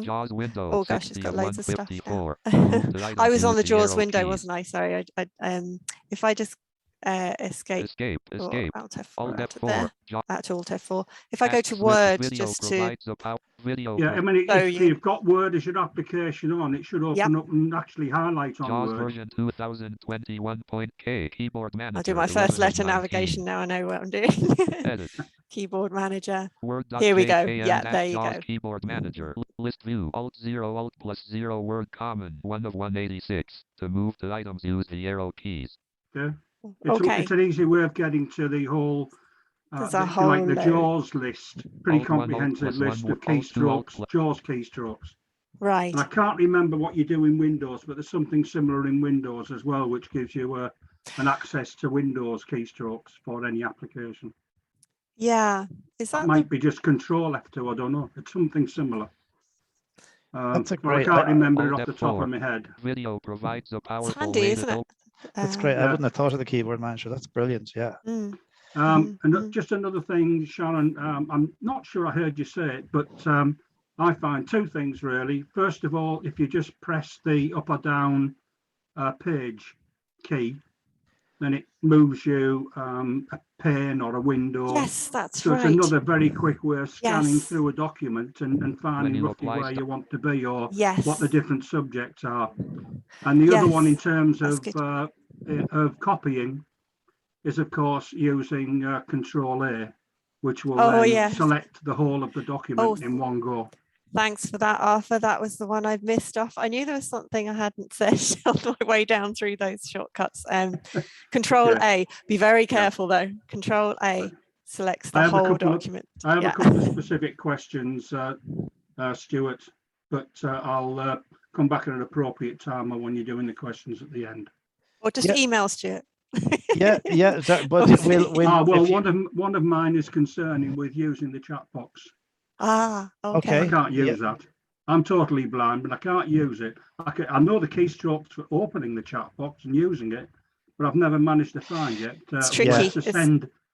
JAWS window. Oh gosh, it's got loads of stuff now. 6154. I was on the JAWS window, wasn't I? Sorry. If I just escape. Escape. Alt F4, Alt out of F4. there, out to Alt F4. If I go to Word, just to Yeah, I mean, if you've got Word as your application on, it should open up and actually highlight on JAWS Word. version 2021.k keyboard manager. I'll do my first letter 11 navigation now. I know what I'm doing. Edit. Keyboard manager. Word.jkm Here we go. Yeah, there you JAWS go. keyboard manager. List view. Alt 0 Alt plus 0 word common 1 of 186. To move to items, use the arrow keys. Yeah. Okay. It's an easy way of getting to the whole, There's a like whole the load. JAWS list, pretty Alt 1, Alt comprehensive plus list 1, of Alt 2, Alt keystrokes, plus- JAWS keystrokes. Right. And I can't remember what you do in Windows, but there's something similar in Windows as well, which gives you an access to Windows keystrokes for any application. Yeah. Is That that might be just Control F2, I don't know. It's something similar. That's a but I great- can't remember it Alt off the top F4. of my head. Video provides a powerful handy, way isn't to it? That's great. I Yeah. wouldn't have thought of the keyboard manager. That's brilliant. Yeah. And just another thing, Sharon, I'm not sure I heard you say it, but I find two things really. First of all, if you just press the up or down page key, then it moves you a pane or a window. Yes, that's So right. it's another very quick way of scanning Yes. through a document and finding you roughly apply where stuff. you want to be or Yes. what the different subjects are. And the other one in Yes, terms that's of copying is of course using Control A, which will Oh, then yes. select the whole of the document Oh, in one go. Thanks for that, Arthur. That was the one I'd missed off. I knew there was something I hadn't said on my way down through those shortcuts. Control Yeah. A. Be very careful though. Control A selects the whole document. I have Yeah. a couple of specific questions, Stuart, but I'll come back at an appropriate time or when you're doing the questions at the end. Or just Yeah. email Stuart. Yeah. But One of mine is concerning with using the chat box. Okay. Okay. I can't use that. I'm totally blind, but I can't use it. I know the keystrokes for opening the chat box and using it, but I've never managed to find yet It's tricky.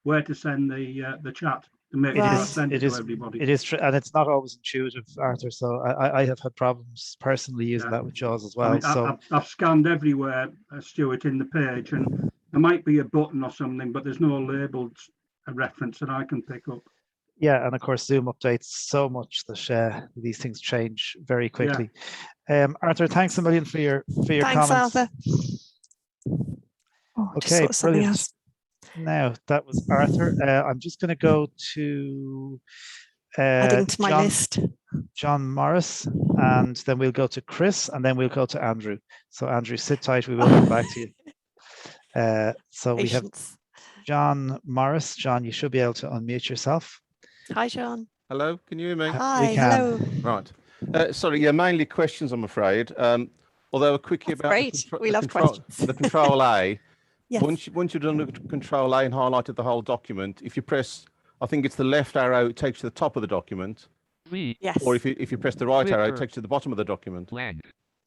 where to send the chat to make sure I Right. send it to everybody. It is, and it's not always intuitive, Arthur. So I have had problems personally using that with JAWS as well. I mean, So I've scanned everywhere, Stuart, in the page, and there might be a button or something, but there's no labeled reference that I can pick up. yeah, and of course Zoom updates so much that these things change very quickly. Arthur, thanks a million for your Thanks, comments. Arthur. Oh, just Okay, thought of something brilliant. else. Now that was Arthur. I'm just going to go to Adding to my list. John Morris, and then we'll go to Chris, and then we'll go to Andrew. So Andrew, sit tight. We will come back to you. So we have Patience. John Morris. John, you should be able to unmute yourself. Hi, John. Hello, can you hear me? Hi, can. hello. Right. Sorry, yeah, mainly questions, I'm afraid. Although a quickie That's about great. We love questions. the Control A. Yes. Once you've done the Control A and highlighted the whole document, if you press, I think it's the left arrow, it takes you to the top of the document. Yes. Or if you press the right arrow, it Clicker. takes you to the bottom of the document.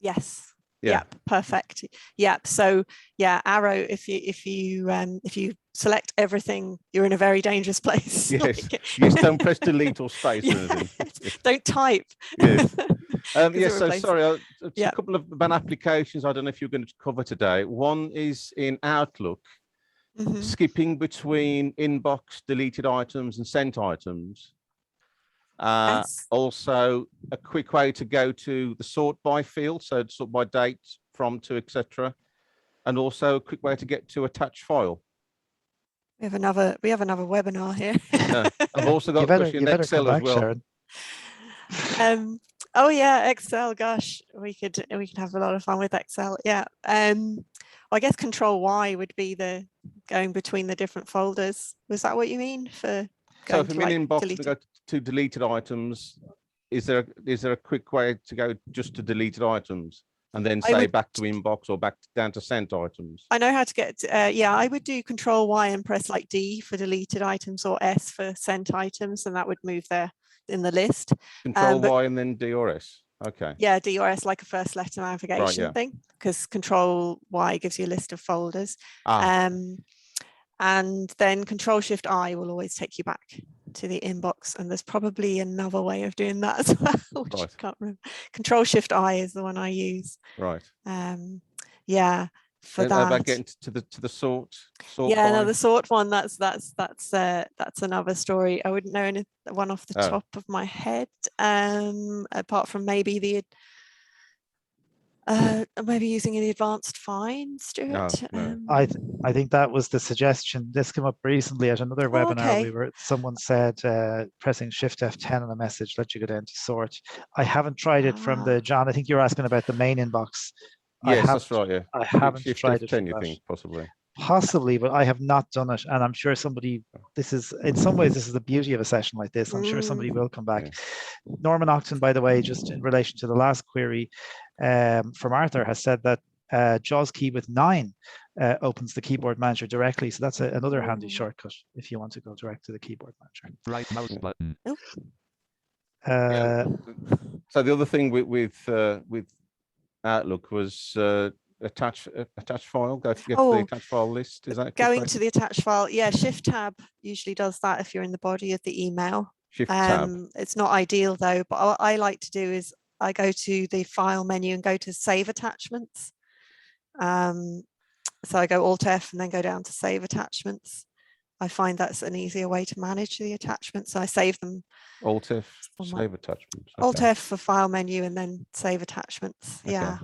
Yes. Yeah. Yep. Perfect. Yep. So yeah, arrow. If you select everything, you're in a very dangerous place. Yes. Yes. Don't press delete or space or anything. Don't type. Yes. 'Cause Yes. it So replaces- sorry, a couple of bad applications. I don't know if you're going to cover today. One is in Outlook, Mhm. skipping between inbox, deleted items, and sent items. Yes. Also, a quick way to go to the sort by field, so sort by date, from, to, etc. And also a quick way to get to attach file. We have another webinar here. I've also got You better in come Excel as back, well. Sharon. Oh yeah, Excel. Gosh, we could have a lot of fun with Excel. Yeah. I guess Control Y would be the going between the different folders. Was that what you mean for So going if to I'm in like inbox to go to deleted items, is there a quick way to go just to deleted items and then say back to inbox or back down to sent items? I know how to get. Yeah, I would do Control Y and press like D for deleted items or S for sent items, and that would move there in the list. Control Y and then D or S. Okay. Yeah, D or S, like a first letter navigation thing, because Control Y gives you a list of folders. and then Control-Shift-I will always take you back to the inbox. And there's probably another way of doing that as well, which I can't remember. Control-Shift-I is the one I use. Right. Yeah, for and that. about getting to the sort Yeah, by? no, the sort one, that's another story. I wouldn't know any one off the top of my head, apart from maybe maybe using the advanced find, Stuart. No. I think that was the suggestion. This came up recently at another webinar. Someone said pressing Shift F10 on a message lets you go down to sort. I haven't tried it from the John. I think you're asking about the main inbox. Yes, that's right. Yeah, I haven't Shift tried it. F10, you think possibly? Possibly, but I have not done it, and I'm sure somebody. This is, in some ways, this is the beauty of a session like this. I'm sure somebody will come back. Yeah. Norman Octon, by the way, just in relation to the last query from Arthur, has said that JAWS key with 9 opens the keyboard manager directly. So that's another handy shortcut if you want to go direct to the keyboard manager. Right mouse button. So the other thing with Outlook was attach file. Go to get to the attach file list. Is that going to the attach file? Yeah, Shift Tab usually does that if you're in the body of the email. Shift Tab. It's not ideal though, but what I like to do is I go to the file menu and go to Save Attachments. So I go Alt F and then go down to Save Attachments. I find that's an easier way to manage the attachments. So I save them. Alt F, Save Attachments. Okay. Alt F for file menu and then Save Attachments. Okay. Yeah.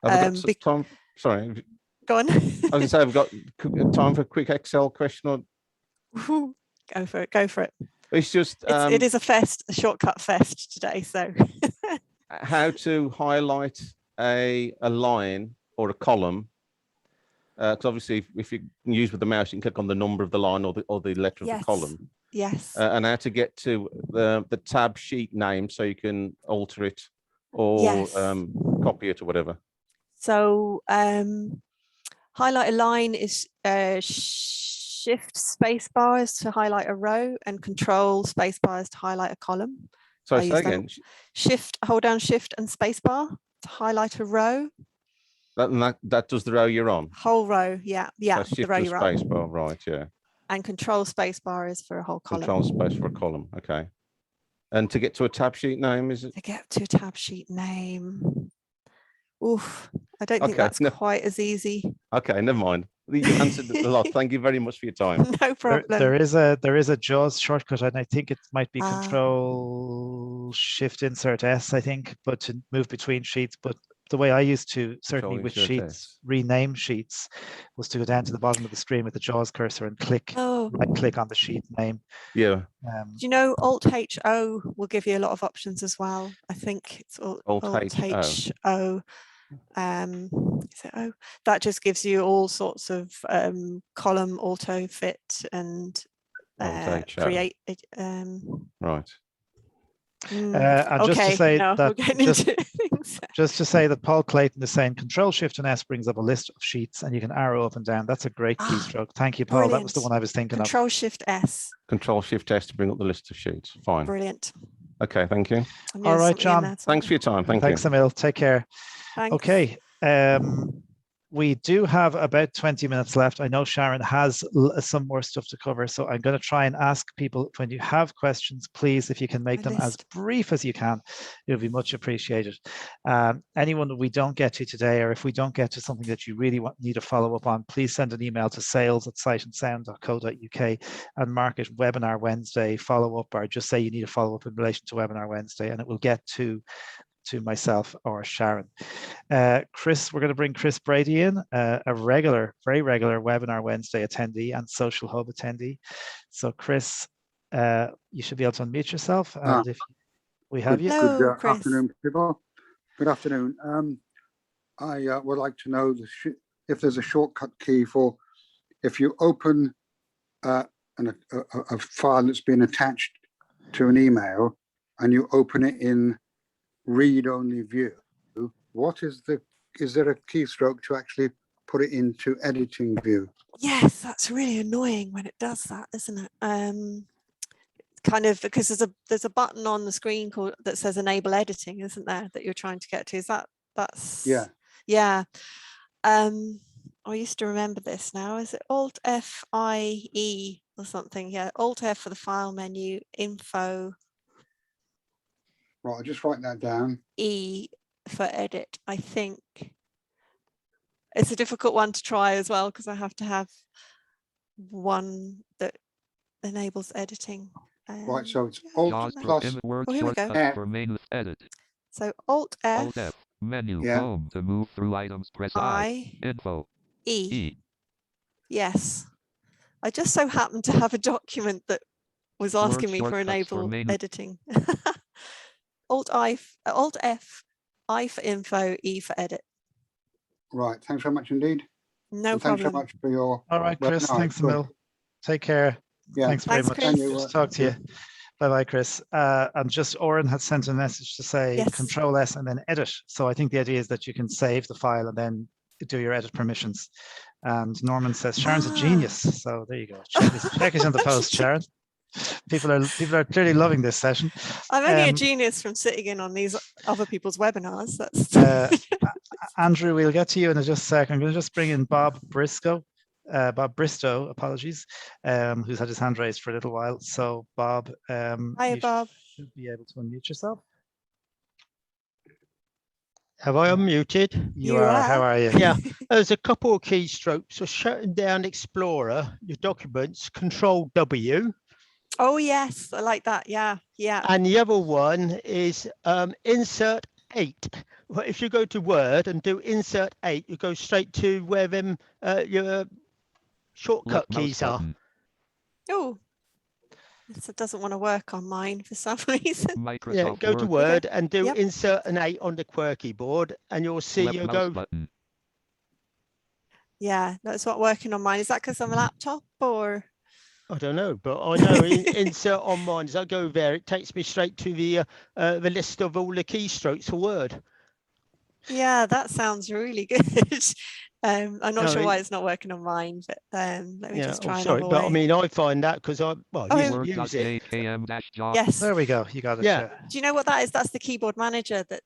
Have we got time? Sorry. Go on. I was going to say, I've got time for a quick Excel question. Or... Go for it. Go for it. It's just it is a shortcut fest today. So how to highlight a line or a column? Because obviously, if you can use with the mouse, you can click on the number of the line or the letter of the column. Yes. And how to get to the tab sheet name so you can alter it or copy it or whatever. So highlight a line is Shift spacebar is to highlight a row, and Control spacebar is to highlight a column. So say again. Hold down Shift and spacebar to highlight a row. That does the row you're on. Whole row, yeah. So Shift the row you're on. Spacebar, right? Yeah. And Control spacebar is for a whole column. Control space for a column. Okay. And to get to a tab sheet name, is it? To get to a tab sheet name. Oof, I don't think that's quite as easy. Okay, never mind. You answered a lot. Thank you very much for your time. No problem. There is a JAWS shortcut, and I think it might be Control Shift Insert S, I think, but to move between sheets. But the way I used to, certainly with sheets, rename sheets, was to go down to the bottom of the screen with the JAWS cursor and right click on the sheet name. Yeah. Do you know Alt-H-O will give you a lot of options as well? I think it's Alt-H-O. Is it O? That just gives you all sorts of column auto fit and create it. Right. And just to say that Paul Clayton is saying Control Shift and S brings up a list of sheets and you can arrow up and down. That's a great keystroke. Thank you, Paul. Brilliant. That was the one I was thinking Control Shift S. Control Shift S to bring up the list of sheets. Fine. Brilliant. Okay, thank you. All right, John. Thanks for your time. Thanks, Emil. Take care. Thanks. Okay. We do have about 20 minutes left. I know Sharon has some more stuff to cover, so I'm going to try and ask people, when you have questions, please, if you can make them as brief as you can, it'll be much appreciated. Anyone that we don't get to today, or if we don't get to something that you really need to follow up on, please send an email to sales@sightandsound.co.uk and mark it Webinar Wednesday follow up, or just say you need a follow up in relation to Webinar Wednesday, and it will get to myself or Sharon. Chris, we're going to bring Chris Brady in, a very regular Webinar Wednesday attendee and Social Hub attendee. So Chris, you should be able to unmute yourself. And if we have you. Good afternoon, people. Good afternoon. I would like to know if there's a shortcut key for if you open a file that's been attached to an email and you open it in read-only view, is there a keystroke to actually put it into editing view? Yes, that's really annoying when it does that, isn't it? Kind of, because there's a button on the screen that says enable editing, isn't there, that you're trying to get to? That's yeah. Oh, I used to remember this now. Is it Alt F I E or something? Yeah, Alt F for the file menu, info Right, I'll just write that down. E for edit. I think it's a difficult one to try as well because I have to have one that enables editing. Right, so it's JAWS Alt for plus word Oh, here we go. shortcut F. for main edit. So Alt Alt F F. Menu. Yeah. Home. To move through items, press I. Info. E. E. Yes. I just so happened to have a document that was asking me for shortcuts for enable main- editing. Alt F, I for info, E for edit. Right, thanks very much indeed. No And thanks so problem. much for your All right, Chris. webinar. Thanks, Good. Emil. Take care. Yeah. Thanks very Thanks, much. Chris. And you, Good to talk to you. Bye-bye, Chris. And just Oren had sent a message to say Yes. Control S and then edit. So I think the idea is that you can save the file and then do your edit permissions. And Norman says Sharon's a genius. So there you go. Check it in the post, Sharon. People are clearly loving this session. I'm only a Um, genius from sitting in on these other people's webinars. That's Andrew, we'll get to you in just a sec. I'm going to just bring in Bob Bristow, apologies, who's had his hand raised for a little while. So Bob, Hiya, you Bob. should be able to unmute yourself. Have I unmuted? You are. How are you? Yeah, there's a couple of keystrokes. So shutting down Explorer, your documents, Control W. Oh yes, I like that. Yeah, yeah. And the other one is Insert 8. Well, if you go to Word and do Insert 8, you go straight to where them your shortcut Left mouse keys are. button. Oh, it doesn't want to work on mine for some reason. Microsoft Yeah, go to Word. Word and do Yep. Insert an 8 on the QWERTY board, and you'll see Left you mouse go. button. Yeah, that's not working on mine. Is that because I'm a laptop or? I don't know, but I know insert on mine. As I go there, it takes me straight to the list of all the keystrokes for Word. Yeah, that sounds really good. I'm not No, sure it- why it's not working on mine, but let me Yeah, just oh, try sorry, another but I way. mean, I find that because I use it. Word.jkm-JAWS. Yes. There we go. You got it. Yeah. Do you know what that is? That's the keyboard manager that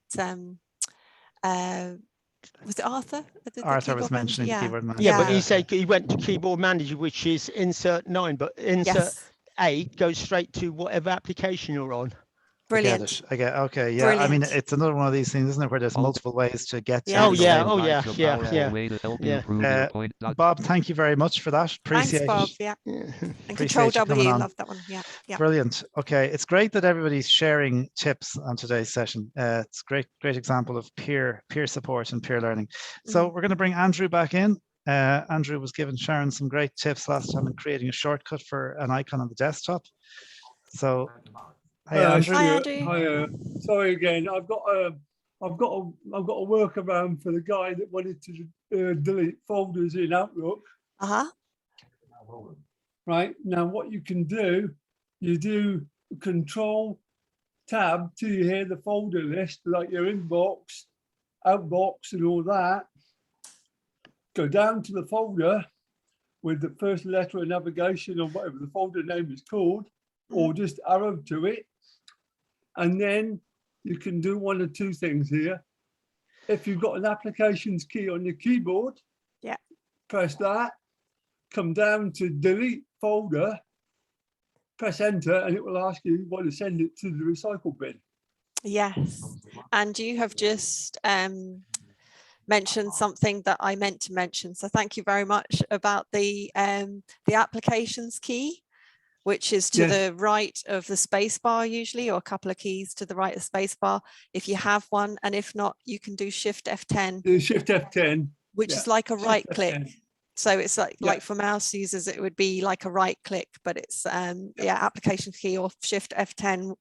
was it Arthur? The Arthur was keyboard manager? mentioning the Yeah. keyboard manager. Yeah, but he said he went to Keyboard Manager, which is Insert 9, but Insert Yes. 8 goes straight to whatever application you're on. Brilliant. I get it. Okay. Yeah. I mean, Brilliant. it's another one of these things, isn't it, where there's multiple ways to get to Yeah. the same. Way to help you prove your point. Bob, thank you very much for that. Appreciate Thanks, Bob. it. Yeah. And Appreciate Control you coming W, on. love that one. Yeah. Yeah. Brilliant. Okay, it's great that everybody's sharing tips on today's session. It's great example of peer support and peer learning. So we're going to bring Andrew back in. Andrew was giving Sharon some great tips last time in creating a shortcut for an icon on the desktop. So, hey Andrew. Hi, Andrew. Hi, sorry again. I've got a workaround for the guy that wanted to delete folders in Outlook. Right now, what you can do, you do Control Tab till you hear the folder list, like your inbox, outbox, and all that. Go down to the folder with the first letter of navigation or whatever the folder name is called, or just arrow to it. And then you can do one of two things here. If you've got an applications key on your keyboard, yeah, press that, come down to delete folder, press enter, and it will ask you if you want to send it to the recycle bin. Yes. And you have just mentioned something that I meant to mention. So thank you very much about the applications key, which is to the right of the space bar usually, or a couple of keys to the right of the space bar if you have one. And if not, you can do Shift F10. Do Shift F10. Which is like a right click. So it's like for mouse users, it would be like a right click, but it's application key or Shift F10.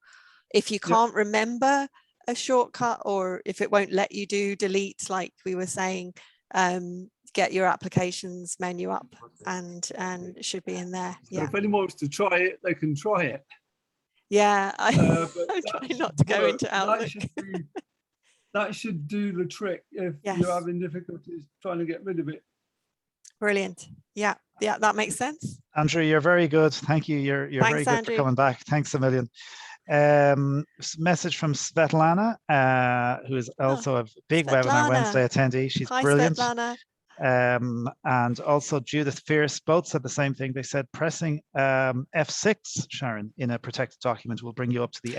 If you can't remember a shortcut, or if it won't let you do delete, like we were saying, get your applications menu up and it should be in there. So if anyone wants to try it, they can try it. Yeah, I'm trying not to go into Outlook. That should do the trick if you're having difficulties trying to get rid of it. Brilliant. Yeah, that makes sense. Andrew, you're very good. Thank you. You're very good for coming back. Thanks a million. Message from Svetlana, who is also a big Webinar Wednesday attendee. She's brilliant. Svetlana. And also Judith Fierce both said the same thing. They said pressing F6, Sharon, in a protected document will bring you up to the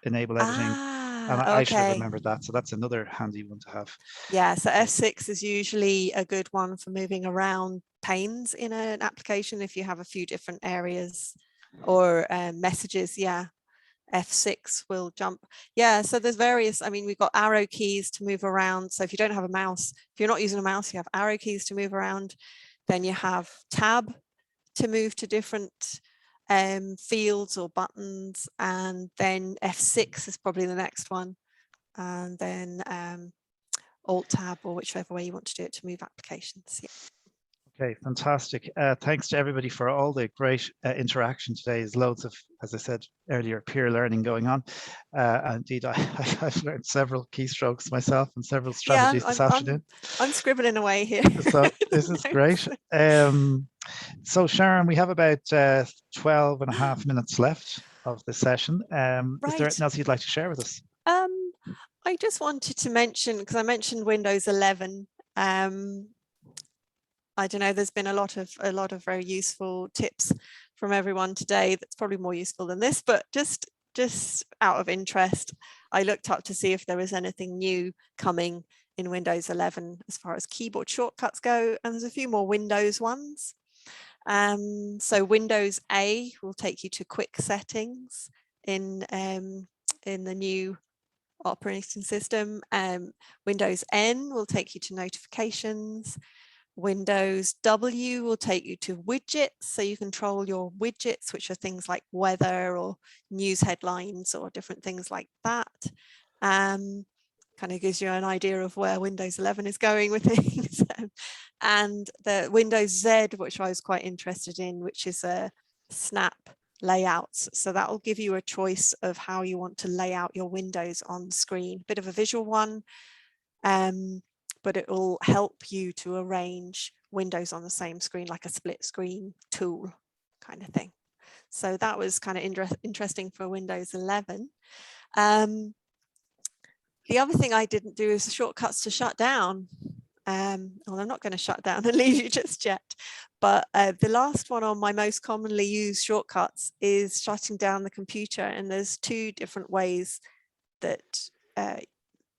enable editing. And I should have remembered that. So that's another handy one to have. Yeah, so F6 is usually a good one for moving around panes in an application if you have a few different areas or messages. Yeah, F6 will jump. Yeah, so there's various, I mean, we've got arrow keys to move around. So if you don't have a mouse, if you're not using a mouse, you have arrow keys to move around. Then you have tab to move to different fields or buttons. And then F6 is probably the next one. And then Alt tab or whichever way you want to do it to move applications. Yeah. Okay, fantastic. Thanks to everybody for all the great interaction today. There's loads of, as I said earlier, peer learning going on. Indeed, I've learned several keystrokes myself and several strategies this afternoon. I'm scribbling away here. So this is great. So Sharon, we have about 12 and a half minutes left of the session. Is there anything else you'd like to share with us? I just wanted to mention, because I mentioned Windows 11. I don't know, there's been a lot of very useful tips from everyone today. That's probably more useful than this, but just out of interest, I looked up to see if there was anything new coming in Windows 11 as far as keyboard shortcuts go, and there's a few more Windows ones. So Windows A will take you to quick settings in the new operating system. Windows N will take you to notifications. Windows W will take you to widgets, so you control your widgets, which are things like weather or news headlines or different things like that. Kind of gives you an idea of where Windows 11 is going with things. And the Windows Z, which I was quite interested in, which is a snap layouts. So that will give you a choice of how you want to lay out your windows on the screen. Bit of a visual one. But it will help you to arrange windows on the same screen, like a split screen tool kind of thing. So that was kind of interesting for Windows 11. The other thing I didn't do is the shortcuts to shut down. Well, I'm not going to shut down and leave you just yet, but the last one on my most commonly used shortcuts is shutting down the computer. And there's two different ways that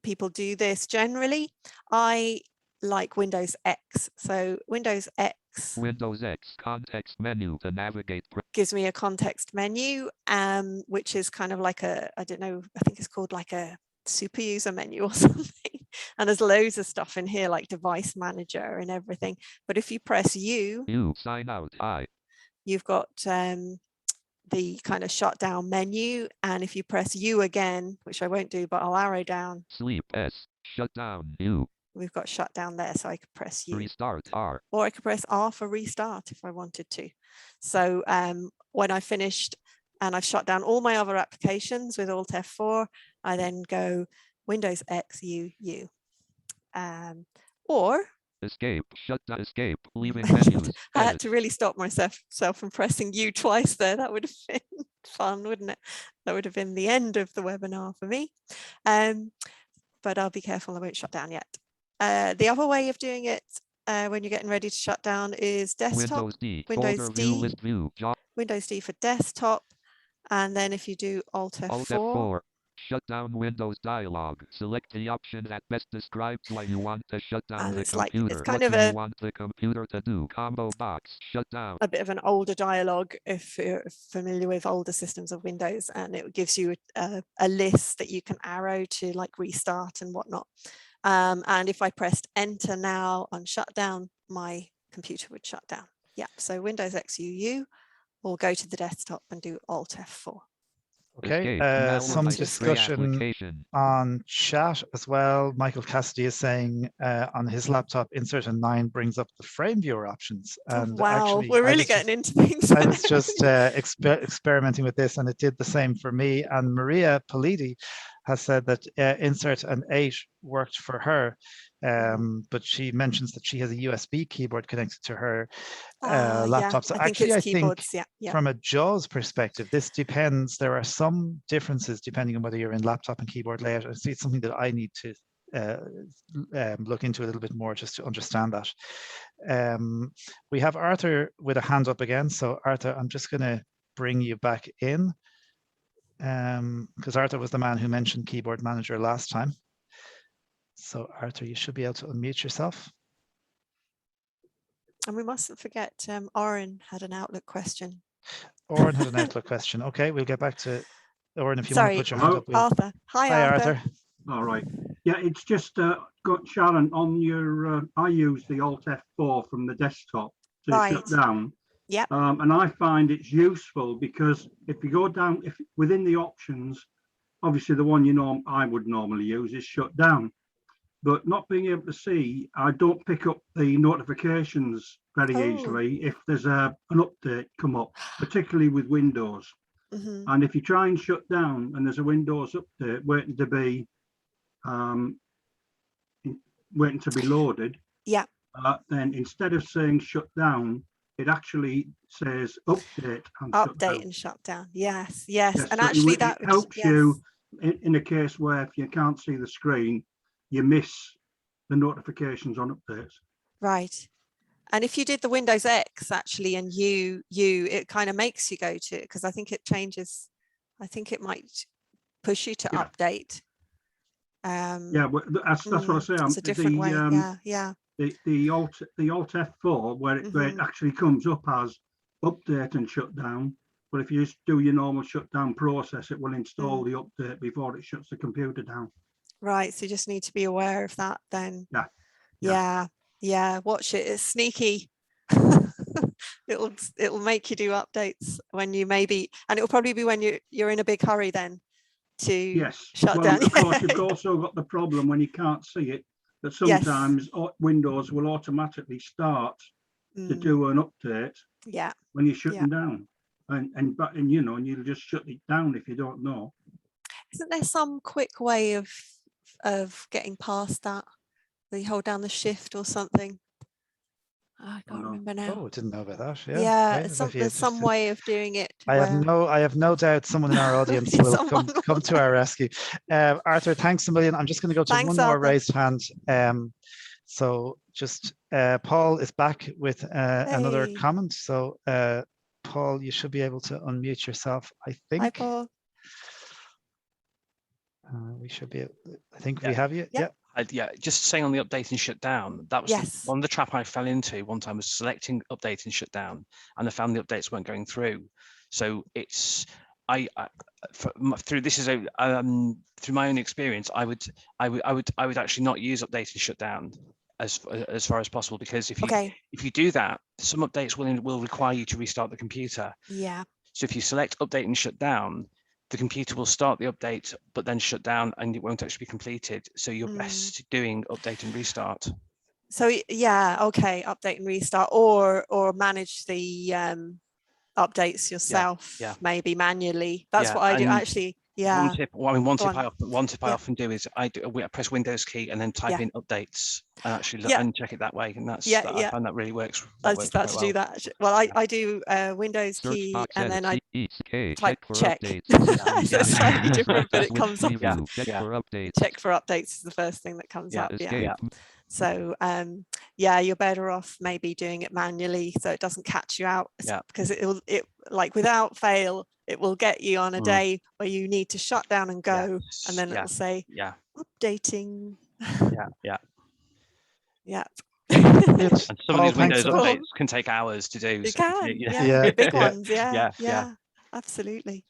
people do this. Generally, I like Windows X. So Windows X context menu to navigate gives me a context menu, which is kind of like a, I don't know, I think it's called like a super user menu or something. And there's loads of stuff in here like device manager and everything. But if you press U, sign out, you've got the kind of shutdown menu, and if you press U again, which I won't do, but I'll arrow down. Sleep S, shut down U. We've got shut down there, so I could press U. Restart R. Or I could press R for restart if I wanted to. So when I finished and I've shut down all my other applications with Alt F4, I then go Windows X U U. Or escape, shut down, escape, leaving menus. I had to really stop myself from pressing U twice there. That would have been fun, wouldn't it? That would have been the end of the webinar for me. But I'll be careful, I won't shut down yet. The other way of doing it when you're getting ready to shut down is desktop. Windows D, Windows folder D, view, list view, Windows D for desktop. And then if you do Alt F4, Alt F4. Shut down Windows dialog. Select the option that best describes why you want to shut down the computer. It's kind what of do you want the computer to do? Combo box. Shut down. A bit of an older dialogue if you're familiar with older systems of Windows, and it gives you a list that you can arrow to like restart and whatnot. And if I pressed enter now on shutdown, my computer would shut down. Yeah, so Windows X UU, or go to the desktop and do Alt F4. Okay, some discussion on chat as well. Michael Cassidy is saying on his laptop, insert a 9 brings up the frame viewer options. And wow, actually, we're really getting into things. I was just experimenting with this, and it did the same for me. And Maria Politi has said that insert an 8 worked for her, but she mentions that she has a USB keyboard connected to her laptop. So actually, I think from a JAWS perspective, this depends. There are some differences depending on whether you're in laptop and keyboard layout. I see it's something that I need to look into a little bit more just to understand that. We have Arthur with a hand up again. So Arthur, I'm just going to bring you back in because Arthur was the man who mentioned Keyboard Manager last time. So Arthur, you should be able to unmute yourself. And we mustn't forget Oren had an Outlook question. Oren had an Outlook question. Okay, we'll get back to Oren if you want Sorry, to put your hand up. Arthur. Hi, Arthur. All right. Yeah, it's just got Sharon on your. I use the Alt F4 from the desktop to shut down. Yep. And I find it's useful because if you go down, if within the options, obviously the one I would normally use is shut down. But not being able to see, I don't pick up the notifications very easily if there's an update come up, particularly with Windows. And if you try and shut down and there's a Windows update waiting to be loaded, then instead of saying shut down, it actually says update and shut down. Yes, yes. And so actually that helps you in a case where if you can't see the screen, you miss the notifications on updates. Right. And if you did the Windows X actually, and it kind of makes you go to it, because I think it changes. I think it might push you to update. That's what I say. It's a different way. The Alt F4 where it actually comes up as update and shut down. But if you just do your normal shutdown process, it will install the update before it shuts the computer down. Right, so you just need to be aware of that then. Yeah. Watch it. It's sneaky. It'll make you do updates when you maybe, and it'll probably be when you're in a big hurry then to shut down. Of course, you've also got the problem when you can't see it that sometimes Windows will automatically start to do an update. When you're shutting down, and you'll just shut it down if you don't know. Isn't there some quick way of getting past that? You hold down the shift or something. I can't remember now. Oh, I didn't know about that. There's some way of doing it. I have no doubt someone in our audience will come to our rescue. Arthur, thanks a million. I'm just going to go to one more raised hand. So just Paul is back with another comment. So Paul, you should be able to unmute yourself, I think. Hi, Paul. We should be. I think we have you. Yeah. Just saying on the update and shut down. That was one of the trap I fell into one time, was selecting update and shut down, and I found the updates weren't going through. So it's through my own experience, I would actually not use update and shut down as far as possible, because if you do that, some updates will require you to restart the computer. Yeah. So if you select update and shut down, the computer will start the update, but then shut down, and it won't actually be completed. So you're best doing update and restart. So update and restart, or manage the updates yourself, maybe manually. That's what I do actually. One tip I often do is I press Windows key and then type in updates and actually and check it that way, and I find that really works. I was just about to do that. Well, I do Windows key and then I type check. So it's slightly different, but it comes up. Check for updates is the first thing that comes up. So you're better off maybe doing it manually so it doesn't catch you out, because it like without fail it will get you on a day where you need to shut down and go, and then it'll say updating. And some of these Windows updates can take hours to do. It can, the big ones, absolutely.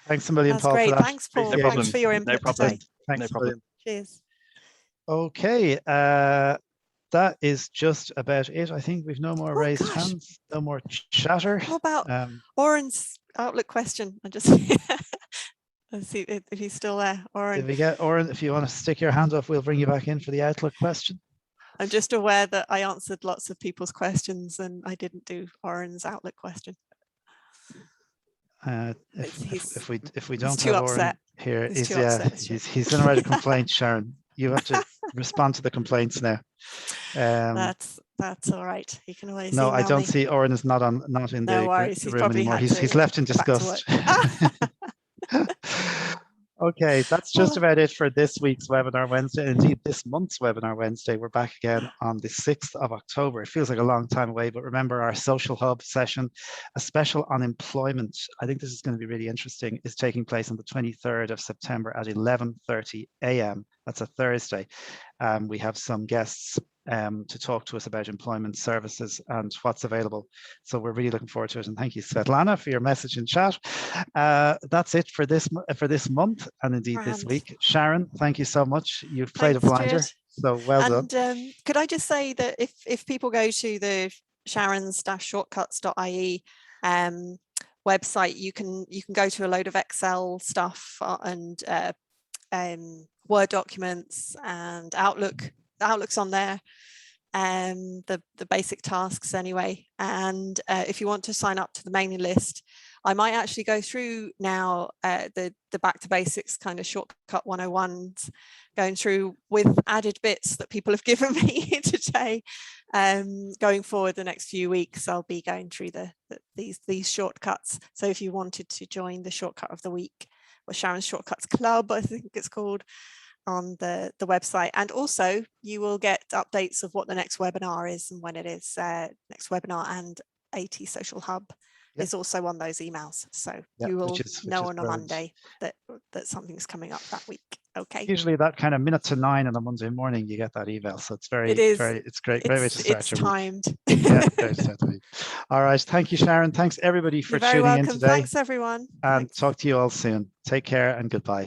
Thanks a million, That's Paul. great. For that. Thanks, Paul. Thanks for your input today. Thanks a million. Cheers. Okay, that is just about it. I think we've no more raised hands, no more chatter. How about Oren's Outlook question? I just let's see if he's still there. Oren. Did we get Oren? If you want to stick your hand up, we'll bring you back in for the Outlook question. I'm just aware that I answered lots of people's questions and I didn't do Oren's Outlook question. If we don't too have upset. Oren here, he's going to write a complaint, Sharon. You have to respond to the complaints now. That's all right. You can always. No, I don't see Oren is not in the room anymore. He's left in disgust. Okay, that's just about it for this week's Webinar Wednesday. Indeed, this month's Webinar Wednesday. We're back again on the 6th of October. It feels like a long time away, but remember our Social Hub session, a special on employment. I think this is going to be really interesting, is taking place on the 23rd of September at 11:30 a.m. That's a Thursday. We have some guests to talk to us about employment services and what's available. So we're really looking forward to it. And thank you, Svetlana, for your message in chat. That's it for this month and indeed this week. Sharon, thank you so much. You've played Thanks, a blinder, Stuart. so well done. Could I just say that if people go to the Sharon's-shortcuts.ie website, you can go to a load of Excel stuff and Word documents and Outlook's on there, the basic tasks anyway. And if you want to sign up to the mailing list, I might actually go through now the back to basics kind of shortcut 101s, going through with added bits that people have given me today. Going forward the next few weeks, I'll be going through these shortcuts. So if you wanted to join the shortcut of the week, or Sharon's Shortcuts Club, I think it's called, on the website. And also you will get updates of what the next webinar is and when it is. Next webinar and AT Social Hub is also on those emails. So you will know on a Monday that something's coming up that week. Okay. Usually that kind of minute to 9 on a Monday morning, you get that email. So it's very, it's great. Great way to start your timed. week. Yeah, great to start the week. All right. Thank you, Sharon. Thanks everybody for tuning in today. Thanks everyone. And talk to you all soon. Take care and goodbye.